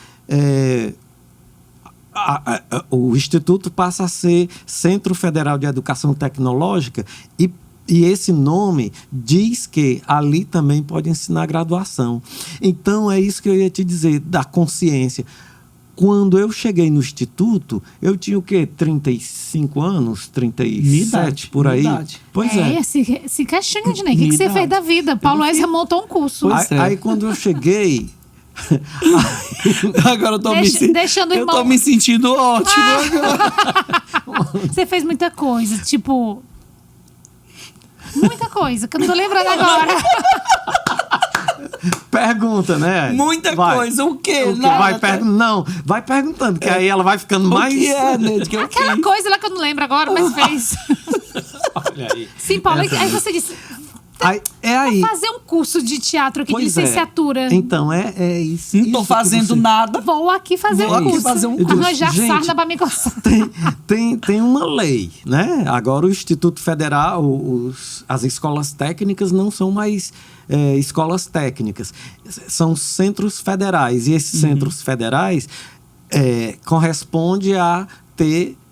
o Instituto passa a ser Centro Federal de Educação Tecnológica e esse nome diz que ali também pode ensinar graduação. Então, é isso que eu ia te dizer, da consciência. Quando eu cheguei no Instituto, eu tinha o quê? 35 anos? 37, por aí? Pois é. Se questiona, Dinei. O que você fez da vida? Paulo Ezra montou um curso. Aí quando eu cheguei... Agora eu tô me sentindo ótimo. Você fez muita coisa, tipo... Muita coisa, que eu não tô lembrando agora. Pergunta, né? Muita coisa, o quê? Não, vai perguntando, que aí ela vai ficando mais... O que é, né? Aquela coisa lá que eu não lembro agora, mas fez. Olha aí. Sim, Paulo, aí você disse... Aí. Fazer um curso de teatro aqui, de licenciatura. Então, é isso. Não tô fazendo nada. Vou aqui fazer um curso. Arranjar sarna pra me coçar. Tem uma lei, né? Agora o Instituto Federal, as escolas técnicas não são mais escolas técnicas. São centros federais. E esses centros federais correspondem a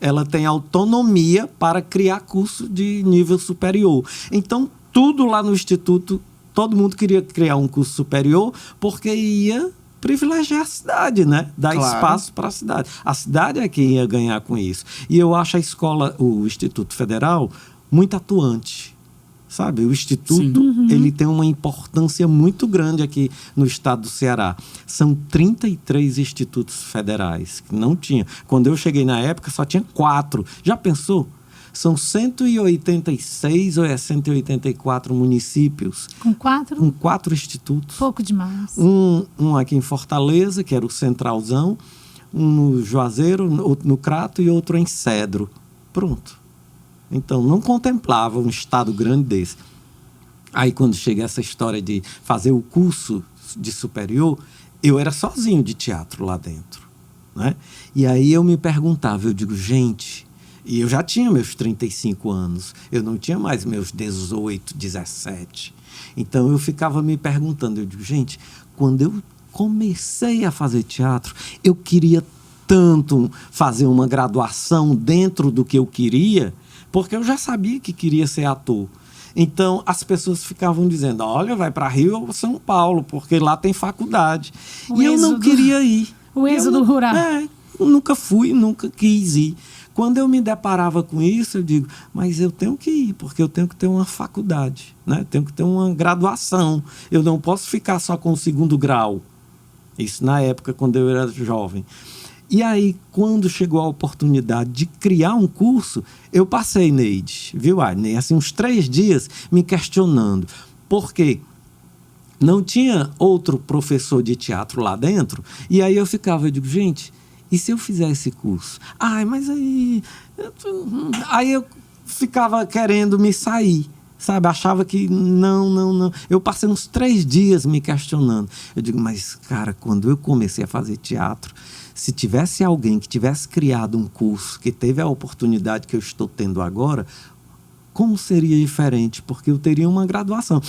ela tem autonomia para criar curso de nível superior. Então, tudo lá no Instituto, todo mundo queria criar um curso superior porque ia privilegiar a cidade, né? Dar espaço para a cidade. A cidade é quem ia ganhar com isso. E eu acho o Instituto Federal, muito atuante. Sabe? O Instituto, ele tem uma importância muito grande aqui no estado do Ceará. São 33 institutos federais, que não tinha. Quando eu cheguei na época, só tinha 4. Já pensou? São 186 ou 184 municípios. Com 4? Com 4 institutos. Pouco demais. Um aqui em Fortaleza, que era o Centralzão. Um no Juazeiro, outro no Crato e outro em Cedro. Pronto. Então, não contemplava um estado grande desse. Aí, quando chega essa história de fazer o curso de superior, eu era sozinho de teatro lá dentro, né? E aí eu me perguntava, eu digo, gente... E eu já tinha meus 35 anos. Eu não tinha mais meus 18, 17. Então eu ficava me perguntando, eu digo, gente, quando eu comecei a fazer teatro, eu queria tanto fazer uma graduação dentro do que eu queria, porque eu já sabia que queria ser ator. Então, as pessoas ficavam dizendo, olha, vai para Rio ou São Paulo, porque lá tem faculdade. E eu não queria ir. O êxodo rural. Eu nunca fui, nunca quis ir. Quando eu me deparava com isso, eu digo, mas eu tenho que ir, porque eu tenho que ter uma faculdade, né? Tenho que ter uma graduação. Eu não posso ficar só com o 2º grau. Isso na época, quando eu era jovem. E aí, quando chegou a oportunidade de criar um curso, eu passei, Neide, viu, Adnei? Assim, uns 3 dias me questionando. Por quê? Não tinha outro professor de teatro lá dentro. E aí eu ficava, eu digo, gente, e se eu fizer esse curso? Ai, mas aí... Aí eu ficava querendo me sair, sabe? Achava que não. Eu passei uns 3 dias me questionando. Eu digo, mas, cara, quando eu comecei a fazer teatro, se tivesse alguém que tivesse criado um curso, que teve a oportunidade que eu estou tendo agora, como seria diferente? Porque eu teria uma graduação.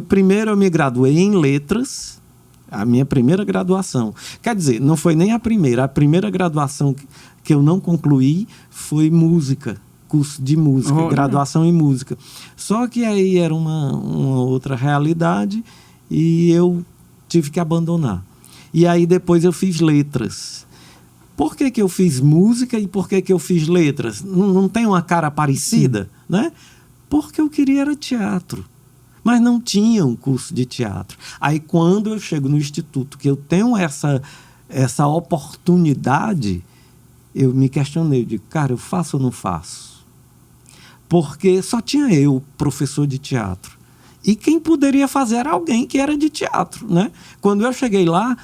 Primeiro eu me graduei em letras, a minha primeira graduação. Quer dizer, não foi nem a primeira graduação que eu não concluí foi música, curso de música, graduação em música. Só que aí era uma outra realidade e eu tive que abandonar. E aí depois eu fiz letras. Por que eu fiz música e por que eu fiz letras? Não tem uma cara parecida, né? Porque eu queria era teatro. Mas não tinha um curso de teatro. Aí quando eu chego no instituto, que eu tenho essa oportunidade, eu me questionei, eu digo, cara, eu faço ou não faço? Porque só tinha eu, professor de teatro. E quem poderia fazer era alguém que era de teatro, né? Quando eu cheguei lá,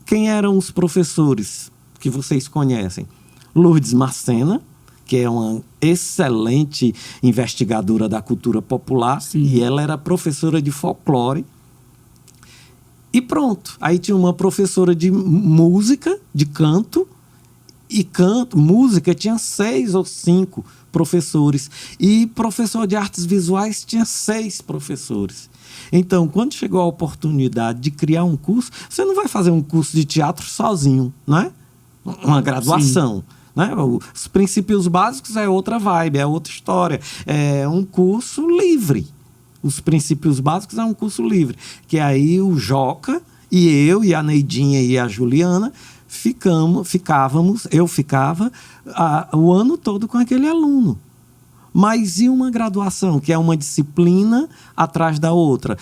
quem eram os professores que vocês conhecem? Lourdes Macena, que é uma excelente investigadora da cultura popular, sim, e ela era professora de folclore. E pronto. Aí tinha uma professora de música, de canto, e música tinha 6 ou 5 professores. E professor de artes visuais tinha 6 professores. Então, quando chegou a oportunidade de criar um curso, você não vai fazer um curso de teatro sozinho, não é? Uma graduação. Né? Os princípios básicos é outra vibe, é outra história. É um curso livre. Os princípios básicos é um curso livre. Que aí o Joca e eu, e a Neidinha e a Juliana, eu ficava o ano todo com aquele aluno. Mas e uma graduação, que é uma disciplina atrás da outra?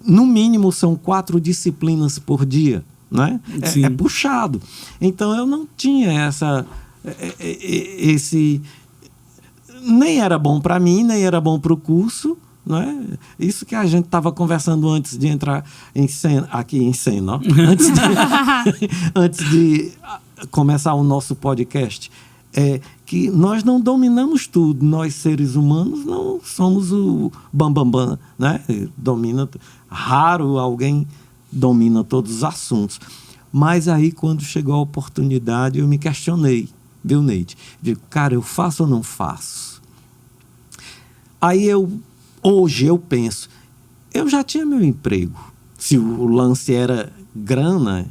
No mínimo, são 4 disciplinas por dia. Né? É puxado. Então, eu não tinha esse... Nem era bom para mim, nem era bom para o curso. Né? Isso que a gente estava conversando antes de entrar aqui em cena. Ó. Antes de começar o nosso podcast. Que nós não dominamos tudo. Nós, seres humanos, não somos o bambambam, né? Raro alguém domina todos os assuntos. Mas aí, quando chegou a oportunidade, eu me questionei, viu, Neide? Digo, cara, eu faço ou não faço? Aí hoje eu penso, eu já tinha meu emprego. Se o lance era grana,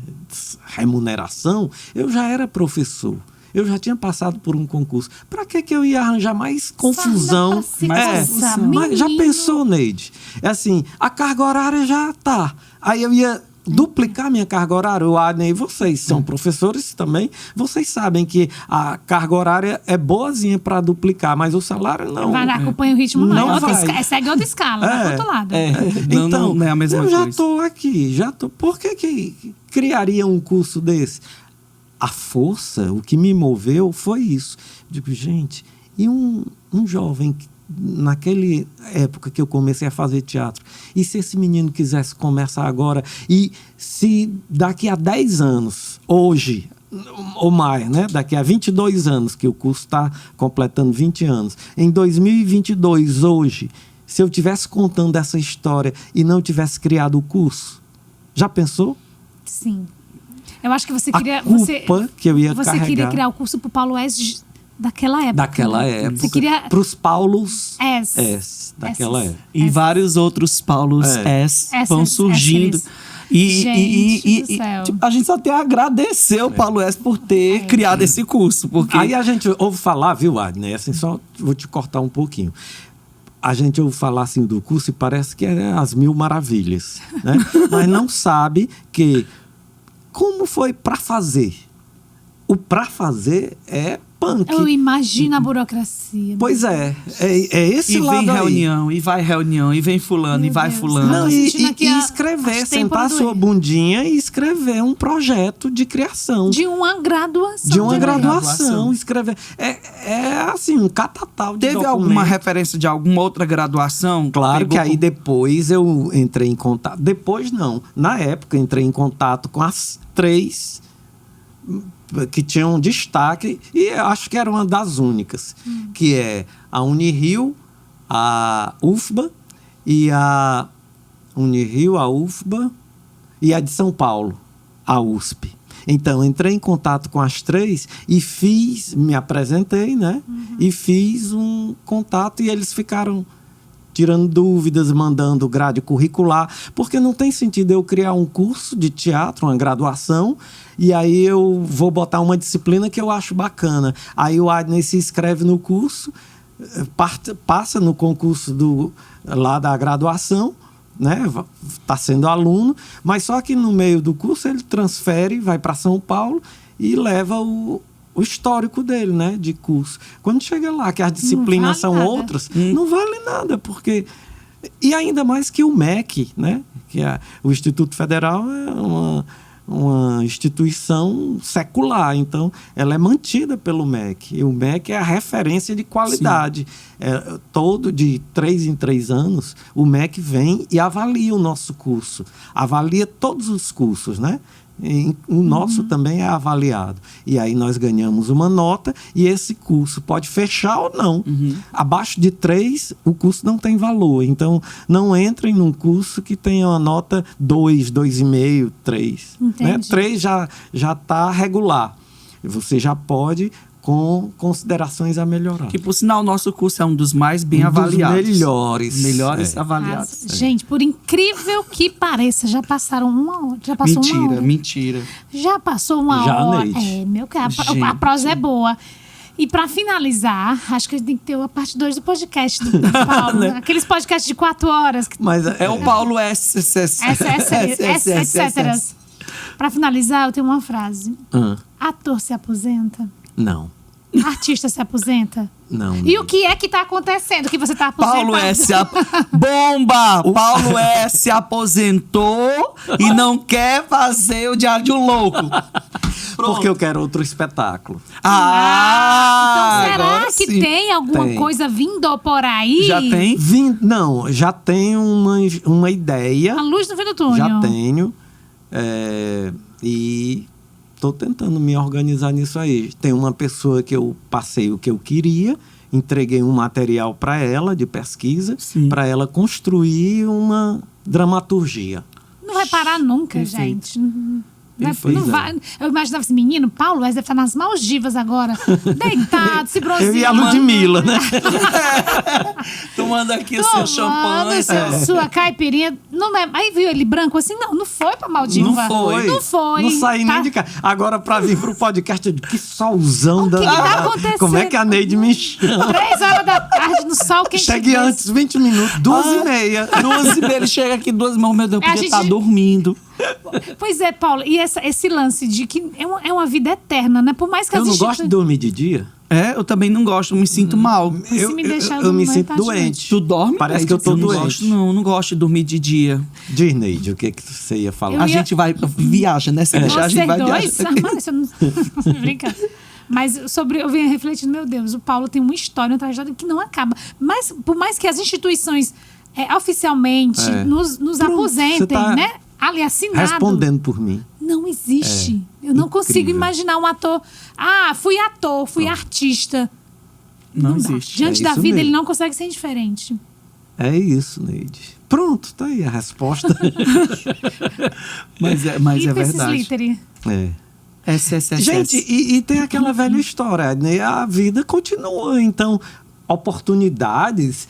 remuneração, eu já era professor. Eu já tinha passado por um concurso. Para que eu ia arranjar mais confusão? Mas já pensou, Neide? É assim, a carga horária já está. Aí eu ia duplicar minha carga horária. O Adnei, vocês são professores também. Vocês sabem que a carga horária é boazinha para duplicar, mas o salário não. Vai lá, acompanha o ritmo, não. Segue outra escala, vai para outro lado. Então, não é a mesma coisa. Eu já estou aqui. Por que criaria um curso desse? A força, o que me moveu foi isso. Digo, gente, e um jovem, naquela época que eu comecei a fazer teatro, e se esse menino quisesse começar agora, e se daqui a 10 anos, hoje, ou mais, né? Daqui a 22 anos, que o curso está completando 20 anos, em 2022, hoje, se eu estivesse contando essa história e não tivesse criado o curso, já pensou? Sim. Eu acho que você queria... que eu ia carregar. Queria criar o curso para o Paulo Wes daquela época. Daquela né? época. Você queria... Para os Paulos daquela Esses. época. E vários outros Paulos S vão surgindo. Gente do céu. Tipo, a gente só tem a agradecer o Paulo S por ter criado esse curso. Porque Aí a gente ouve falar, viu, Adnei? Assim, só vou te cortar um pouquinho. A gente ouve falar assim do curso e parece que é as mil maravilhas, né? Mas não sabe que como foi para fazer. O para fazer é punk. Eu imagino a burocracia. Pois é esse e lado vem aí. reunião, e vem fulano, Meu e vai Deus. fulano. Não, Tô e sentindo aqui escrever, as sentar a têmporas sua doer. bundinha e escrever um projeto de criação. De uma graduação. De uma graduação. graduação, escrever. É assim, um catatal de Teve documento. alguma referência de alguma outra graduação? Claro Pegou que aí com- depois eu entrei em contato. Depois não. Na época entrei em contato com as 3 que tinham destaque e acho que era uma das únicas, que é a Unirio, a UFBA e a Unirio, a UFBA e a de São Paulo, a USP. Então, entrei em contato com as 3 e me apresentei, né? E fiz um contato e eles ficaram tirando dúvidas, mandando grade curricular, porque não tem sentido eu criar um curso de teatro, uma graduação, e aí eu vou botar uma disciplina que eu acho bacana. Aí o Adnei se inscreve no curso, passa no concurso lá da graduação, né? Está sendo aluno, mas só que no meio do curso ele transfere, vai para São Paulo e leva o histórico dele, né, de curso. Quando chega lá, que as disciplinas são vale nada. outras, não vale nada, porque... E ainda mais que o MEC, né, que o Instituto Federal é uma instituição secular, então ela é mantida pelo MEC. E o MEC é a referência de qualidade. Todo de 3 em 3 anos, o MEC vem e avalia o nosso curso. Avalia todos os cursos, né? O nosso também é avaliado. E aí nós ganhamos uma nota e esse curso pode fechar ou não. Abaixo de 3, o curso não tem valor. Então, não entrem num curso que tenha uma nota 2, 2,5, 3. Né? Entendi. 3 já está regular. Você já pode com considerações a melhorar. Que, por sinal, o nosso curso é um dos mais bem Um dos avaliados. melhores. Melhores É. avaliados. Gente, por incrível que pareça, já passaram uma hora. Já passou uma hora. Mentira. Já passou uma Já, hora. Neide. Meu cara, a Gente. prosa é boa. E pra finalizar, acho que a gente tem que ter a parte 2 do podcast do Paulo. Né? Aqueles podcasts de 4 horas. Mas É o Paulo S. etc. Pra finalizar, eu tenho uma frase. Ah, Ator se aposenta? não. Artista se aposenta? Não. E o que é que tá acontecendo que você tá aposentado? Paulo S. Bomba! Paulo S. aposentou e não quer fazer o Diário de um Louco. Porque eu quero outro espetáculo. Ah! Então será agora que sim. tem alguma Tem. coisa vindo por aí? Já tem? Não, já tenho uma ideia. A luz no fim do túnel. Já tenho. E estou tentando me organizar nisso aí. Tem uma pessoa que eu passei o que eu queria, entreguei um material para ela de pesquisa, Sim. para ela construir uma dramaturgia. Não vai parar nunca, Perfeito. gente. Não Pois é. vai. Eu imaginava esse menino, Paulo, deve estar nas Maldivas agora. Deitado, se bronzeando. Eu e a Ludmilla, né? Tomando aqui o seu champanhe. Sua caipirinha. Não é, aí viu ele branco assim? Não foi pra Maldiva. Não foi. Não foi. Não saí tá? nem de casa. Agora, para vir pro podcast, eu digo, que solzão O que que tá danado. acontecendo? Como é que a Neide me chama? 3 horas da tarde no sol quente. Chegue desse. antes, 20 minutos, 2h30. 2h30, ele chega aqui 2h30, meu Deus, É, a podia gente- estar dormindo. Pois é, Paulo. E esse lance de que é uma vida eterna, né? Por mais que Eu as não gosto de dormir de dia. Eu também não gosto, me sinto mal. Se me deixar, eu me durmo sinto metade da doente. Tu dorme? Parece Neide? que eu tô não doente. Gosto, não gosto de dormir de dia. Diz, Neide, o que você ia falar? Eu A ia- gente vai, viaja, né? Se deixar, a gente Vocês vai dois? viajar. Ah, mas isso eu não... Brinca. Mas eu venho refletindo, meu Deus, o Paulo tem uma história, uma trajetória que não acaba. Mas por mais que as instituições oficialmente nos Pronto, aposentem, você tá né? Ali assinado. Respondendo por mim. Não existe. Eu não consigo incrível. imaginar um ator. Ah, fui ator, fui artista. Não dá. existe. Diante É da isso vida, mesmo. ele não consegue ser indiferente. É isso, Neide. Pronto, tá aí a resposta. Mas é e verdade. Litteri? É. Gente, e tem aquela velha história, né? A vida continua, então oportunidades.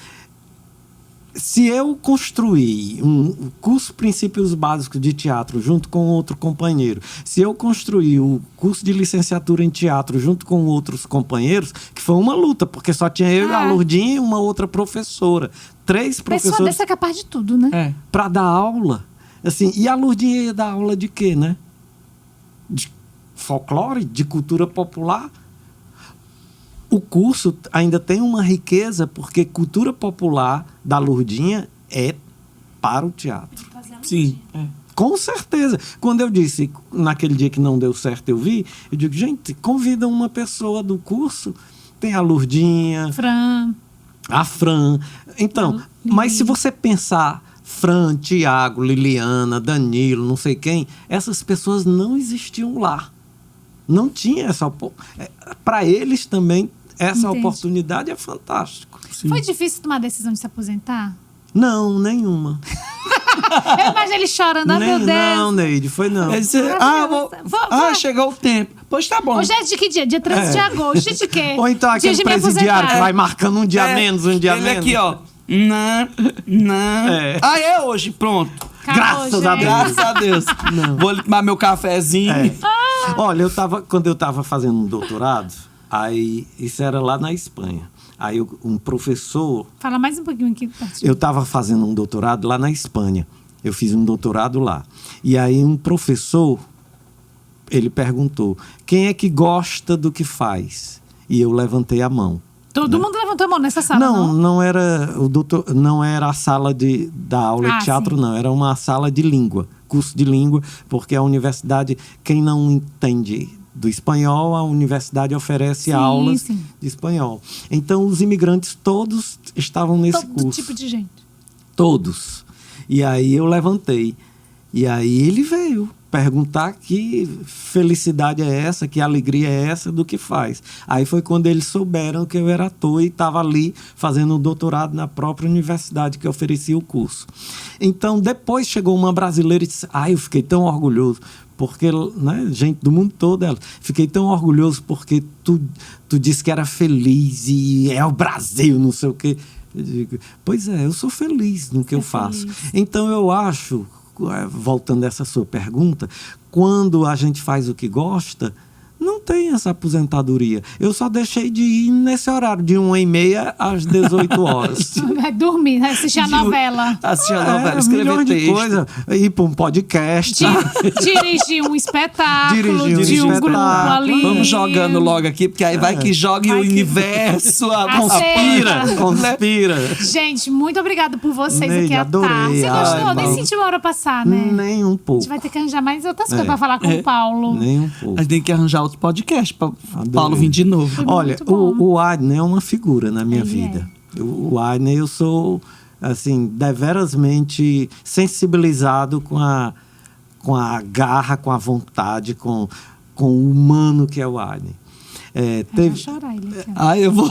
Se eu construir um curso Princípios Básicos de Teatro junto com outro companheiro, se eu construir o curso de licenciatura em teatro junto com outros companheiros, que foi uma luta, porque só tinha eu e a Lourdinha e uma outra professora. 3 professores. Pessoa dessa é capaz de tudo, né? Para dar aula. Assim, e a Lourdinha ia dar aula de quê, né? De folclore, de cultura popular. O curso ainda tem uma riqueza, porque cultura popular da Lourdinha é para o teatro. Sim. Com certeza. Quando eu disse, naquele dia que não deu certo, eu digo, gente, convida uma pessoa do curso, tem a Lourdinha, a Fran. Então, mas se você pensar Fran, Tiago, Liliana, Danilo, não sei quem, essas pessoas não existiam lá. Não tinha essa oportunidade. Para eles também, essa oportunidade é fantástico. Sim. Foi difícil tomar a decisão de se aposentar? Não, nenhuma. Eu imagino ele chorando, meu Deus. Não, Neide, foi não. Chegou o tempo. Pois tá bom. Hoje é de que dia? Dia 13 de agosto. De quê? Ou então aquele presidiário que vai marcando um dia menos, um dia menos. Ele aqui, ó. Não. É hoje, pronto. Graças a Deus. Graças a Deus. Vou tomar meu cafezinho. Olha, quando eu estava fazendo um doutorado, aí isso era lá na Espanha. Aí um professor... Fala mais um pouquinho aqui. Eu estava fazendo um doutorado lá na Espanha. Eu fiz um doutorado lá. E aí um professor, ele perguntou, quem é que gosta do que faz? E eu levantei a mão. Todo mundo levantou a mão nessa sala, não? Não era não era a sala da aula de teatro, sim. Não. Era uma sala de língua, curso de língua, porque a universidade, quem não entende do espanhol, a universidade oferece aulas de espanhol. Então, os imigrantes todos estavam nesse curso. Todo tipo de gente. Todos. E aí eu levantei. E aí ele veio perguntar que felicidade é essa, que alegria é essa, do que faz. Aí foi quando eles souberam que eu era ator e estava ali fazendo um doutorado na própria universidade que oferecia o curso. Então, depois chegou uma brasileira e disse, eu fiquei tão orgulhoso, porque, né, gente do mundo todo, fiquei tão orgulhoso porque tu disse que era feliz e é o Brasil, não sei o quê. Eu digo, pois é, eu sou feliz no que eu faço. Então, eu acho, voltando a essa sua pergunta, quando a gente faz o que gosta, não tem essa aposentadoria. Eu só deixei de ir nesse horário, de 1h30 às 18 horas. Vai dormir, assistir a novela. Assistir a novela, escrever texto. Coisa, ir para um podcast. Dirigir um espetáculo, dirigir um grupo ali. Vamos jogando logo aqui, porque aí vai que joga o universo. Conspira. Gente, muito obrigada por vocês aqui à adorei. tarde. Você gostou? Nem sentiu a hora passar, né? Nem um pouco. A gente vai ter que arranjar mais outras coisas para falar com o Paulo. Nem um pouco. A gente tem que arranjar outro podcast para Paulo vir de novo. Olha, o Adner é uma figura na minha vida. O Adner, eu sou, assim, deverasmente sensibilizado com a garra, com a vontade, com o humano que é o Adner. Vai chorar ele aqui. Eu vou.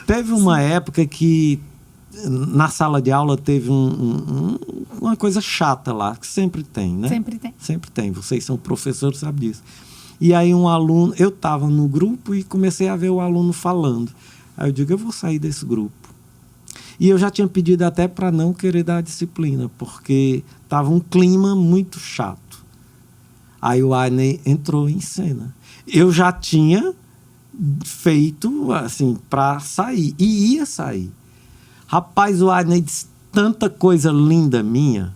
Teve uma época que na sala de aula teve uma coisa chata lá, que sempre tem, né? Sempre tem. Vocês são professores, sabem disso. E aí um aluno, eu estava no grupo e comecei a ver o aluno falando. Aí eu digo, eu vou sair desse grupo. E eu já tinha pedido até para não querer dar a disciplina, porque estava um clima muito chato. Aí o Adner entrou em cena. Eu já tinha feito, assim, para sair, e ia sair. Rapaz, o Adner disse tanta coisa linda minha.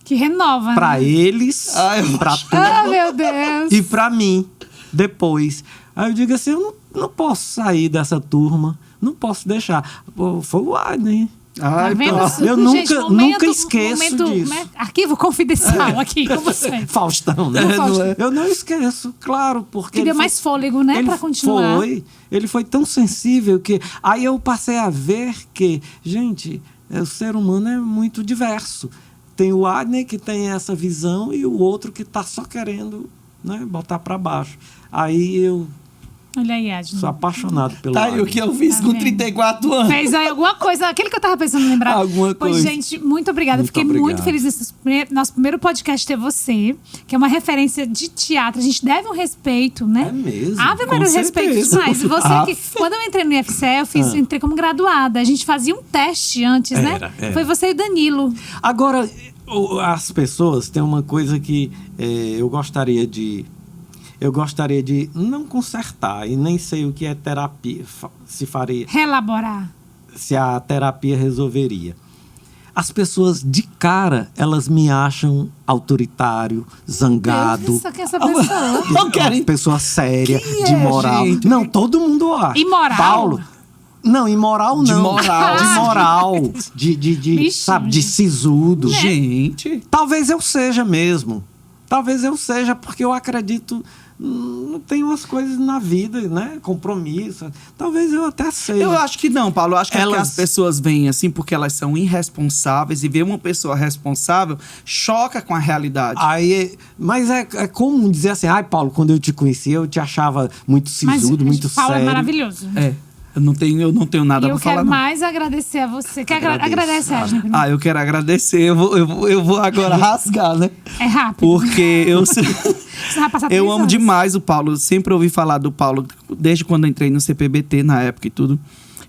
Que renova, né? Para eles, para tudo. Meu Deus! E para mim, depois. Aí eu digo assim, eu não posso sair dessa turma, não posso deixar. Foi o Adner. Tá vendo? Eu nunca esqueço disso. Arquivo confidencial aqui com você. Faustão, né? Eu não esqueço, claro, porque... Que deu mais fôlego, né, para continuar. Ele foi tão sensível que... Aí eu passei a ver que, gente, o ser humano é muito diverso. Tem o Adner que tem essa visão e o outro que está só querendo, né, botar para baixo. Aí eu... Olha aí, Adner. Sou apaixonado pelo Adner. Tá, e o que eu fiz com 34 anos? Fez aí alguma coisa, aquele que eu tava pensando em lembrar. Alguma coisa. Pois, gente, muito obrigada. Fiquei muito feliz nosso primeiro podcast ter você, que é uma referência de teatro. A gente deve um respeito, né? É mesmo? Ave Maria, Com respeito certeza. demais. E você que, quando eu entrei no IFCE, entrei como graduada. A gente fazia um teste antes, né? Era. Foi você e o Danilo. Agora, as pessoas têm uma coisa que eu gostaria de não consertar, e nem sei o que é terapia, se faria, Relaborar. se a terapia resolveria. As pessoas, de cara, elas me acham autoritário, zangado. Deus, quem é essa pessoa? Não quero Pessoa séria, Quem de é, moral. gente? Não, todo mundo acha. Imoral? Paulo. Não, imoral não. De moral. De moral. Vixe, Sabe, de sisudo. Gente. Talvez eu seja mesmo. Talvez eu seja, porque eu acredito. Tem umas coisas na vida, né? Compromisso. Talvez eu até seja. Eu acho que não, Paulo. Eu acho que, é que Elas- as pessoas veem assim porque elas são irresponsáveis e ver uma pessoa responsável choca com a realidade. Aí, mas é comum dizer assim, ai, Paulo, quando eu te conheci, eu te achava muito sisudo, muito Paulo sério. é maravilhoso. Eu não tenho nada E eu pra falar. quero não. mais agradecer a você. Agradeço. Agradece, Ashley. primeiro. Eu quero agradecer. Eu vou agora rasgar, né? É rápido. Porque eu, Você vai passar 3 eu amo horas. demais o Paulo. Eu sempre ouvi falar do Paulo desde quando eu entrei no CPBT na época e tudo.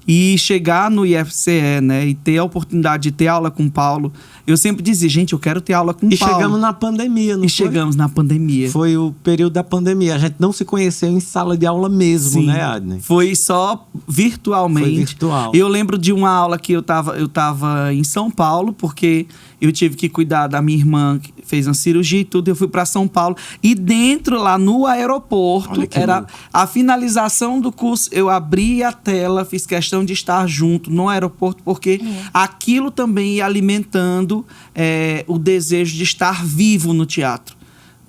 E chegar no IFCE, né? E ter a oportunidade de ter aula com o Paulo. Eu sempre dizia, gente, eu quero ter aula com o E Paulo. chegamos na pandemia, não E foi? chegamos na pandemia. Foi o período da pandemia. A gente não se conheceu em sala de aula mesmo, Sim. né, Adney? Foi só virtualmente. Foi virtual. Eu lembro de uma aula que eu tava em São Paulo, porque eu tive que cuidar da minha irmã, que fez uma cirurgia e tudo. Eu fui para São Paulo. E dentro, lá no aeroporto, Olha que era louco. a finalização do curso. Eu abri a tela, fiz questão de estar junto no aeroporto, porque aquilo também ia alimentando o desejo de estar vivo no teatro.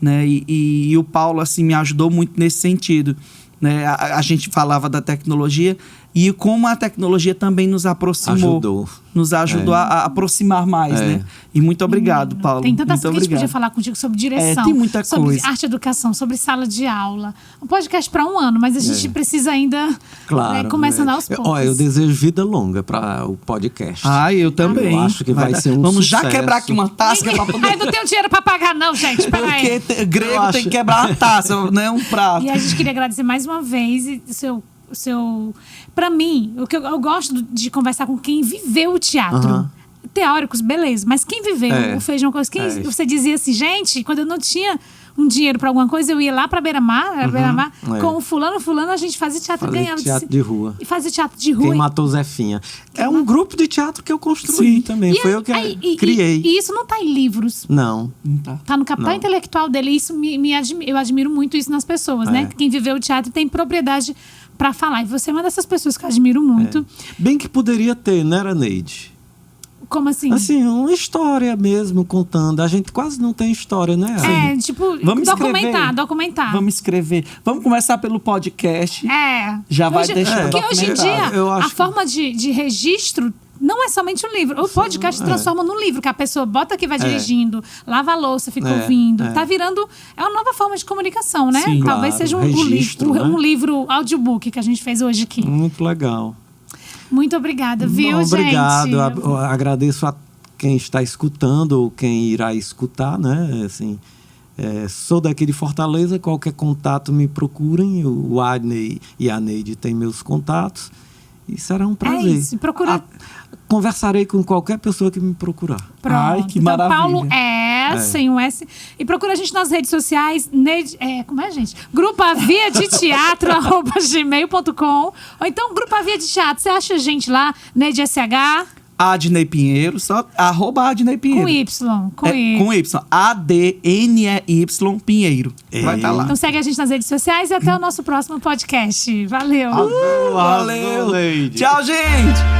Né? E o Paulo, assim, me ajudou muito nesse sentido. Né? A gente falava da tecnologia e como a tecnologia também nos aproximou. Ajudou. Nos ajudou a aproximar mais, né? E muito obrigado, Paulo. Tem tantas muito coisas que a gente podia obrigado. falar contigo sobre direção, tem muita sobre coisa. arte e educação, sobre sala de aula. Um podcast para um ano, mas a gente precisa ainda Claro. começando aos poucos. Olha, eu desejo vida longa para o podcast. Eu também. Eu acho que vai ser um Vamos já sucesso. quebrar aqui uma taça que é pra poder... Ai, não tenho dinheiro para pagar não, gente. Peraí. Porque grego Eu tem acho- que quebrar uma taça, não é um prato. E a gente queria agradecer mais uma vez o seu... Pra mim, o que eu gosto de conversar com quem viveu o teatro. Aham. Teóricos, beleza. Mas quem viveu o Feijão com Arroz, você dizia assim, gente, quando eu não tinha um dinheiro pra alguma coisa, eu ia lá pra Beira-Mar, Beira-Mar, com o fulano, a gente fazia teatro e Fazer ganhava. teatro de rua. E fazia teatro de rua. Quem matou Zefinha. É um grupo de teatro que eu construí Sim. também. Foi eu que criei. E isso não tá em livros. Não. Não tá. Tá no capital Não. intelectual dele. Isso eu admiro muito isso nas pessoas, né? Quem viveu o teatro tem propriedade pra falar. E você é uma dessas pessoas que eu admiro muito. Bem que poderia ter, não era, Neide? Como assim? Assim, uma história mesmo, contando. A gente quase não tem história, né? Adney? Tipo, Vamos documentar. Vamos escrever. Vamos começar pelo podcast. Já vai deixando Porque hoje em documentado. dia, Eu a acho que- forma de registro não é somente um livro. O podcast se transforma num livro, que a pessoa bota aqui, vai dirigindo, lava a louça, fica ouvindo. Tá virando... É uma nova forma de comunicação, né? Sim, Talvez claro. seja Registro, né? um livro audiobook que a gente fez hoje aqui. Muito legal. Muito obrigada, viu, Obrigado. gente? Agradeço a quem está escutando ou quem irá escutar, né? Assim, sou daqui de Fortaleza, qualquer contato me procurem. O Adney e a Neide têm meus contatos. E será um prazer. isso, procura- Conversarei com qualquer pessoa que me procurar. Pronto. Ai, que então, maravilha. Paulo sem um S. E procura a gente nas redes sociais. Como é, gente? Grupo Avia de Teatro, @gmail.com. Ou então, Grupo Avia de Teatro. Você acha a gente lá, Neide SH, Adney Pinheiro, só @Adney Pinheiro. com Y. Com Y. ADNEY Pinheiro. Vai estar lá. Então segue a gente nas redes sociais e até o nosso próximo podcast. Valeu! Valeu. Neide. Tchau, gente.